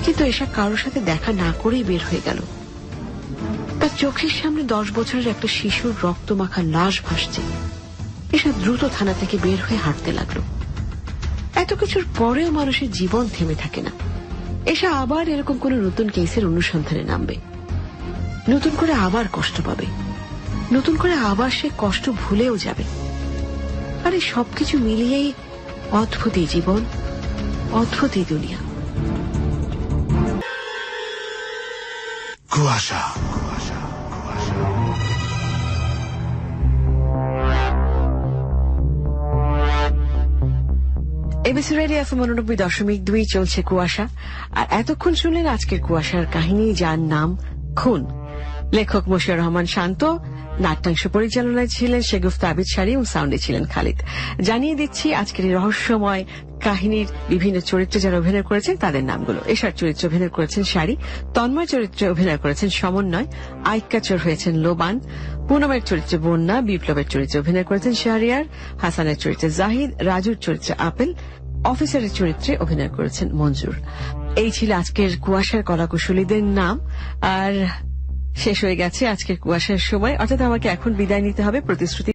কিন্তু এসব কারোর সাথে দেখা না করেই বের হয়ে গেল। তার চোখের সামনে 10 বছরের একটা শিশুর রক্তমাখা লাশ ভাসছে। এসব দ্রুত থানা থেকে বের হয়ে হাঁটতে লাগলো। এত কিছুর পরেও মানুষের জীবন থেমে থাকে না। এসে আবার এরকম কোন নতুন কেসের অনুসন্ধানে নামবে, নতুন করে আবার কষ্ট পাবে, নতুন করে আবার সে কষ্ট ভুলেও যাবে। আর এই সবকিছু মিলিয়েই অদ্ভুত এই জীবন, অদ্ভুত এই দুনিয়া। কুয়াশা। এবিসি রেডিও এফএম 89.2 চলছে কুয়াশা। আর এতক্ষণ শুনলেন আজকের কুয়াশার কাহিনী, যার নাম খুন। লেখক মশিউর রহমান শান্ত, নাট্যাংশ পরিচালনায় ছিলেন শেগুফতা আবিদ শাড়ি এবং সাউন্ডে ছিলেন খালিদ। জানিয়ে দিচ্ছি আজকের এই রহস্যময় কাহিনীর বিভিন্ন চরিত্রে যারা অভিনয় করেছেন তাদের নামগুলো। এশার চরিত্রে অভিনয় করেছেন শাড়ি, তন্ময় চরিত্রে অভিনয় করেছেন সমন্বয়, আইক্কাচর হয়েছেন লোবান, পুনমের চরিত্রে বন্যা, বিপ্লবের চরিত্রে অভিনয় করেছেন শাহরিয়ার, হাসানের চরিত্রে জাহিদ, রাজুর চরিত্রে আপেল, অফিসারের চরিত্রে অভিনয় করেছেন মঞ্জুর। এই ছিল আজকের কুয়াশার কলাকুশলীদের নাম। আর শেষ হয়ে গেছে আজকের কুয়াশার সময়, অর্থাৎ আমাকে এখন বিদায় নিতে হবে। প্রতিশ্রুতি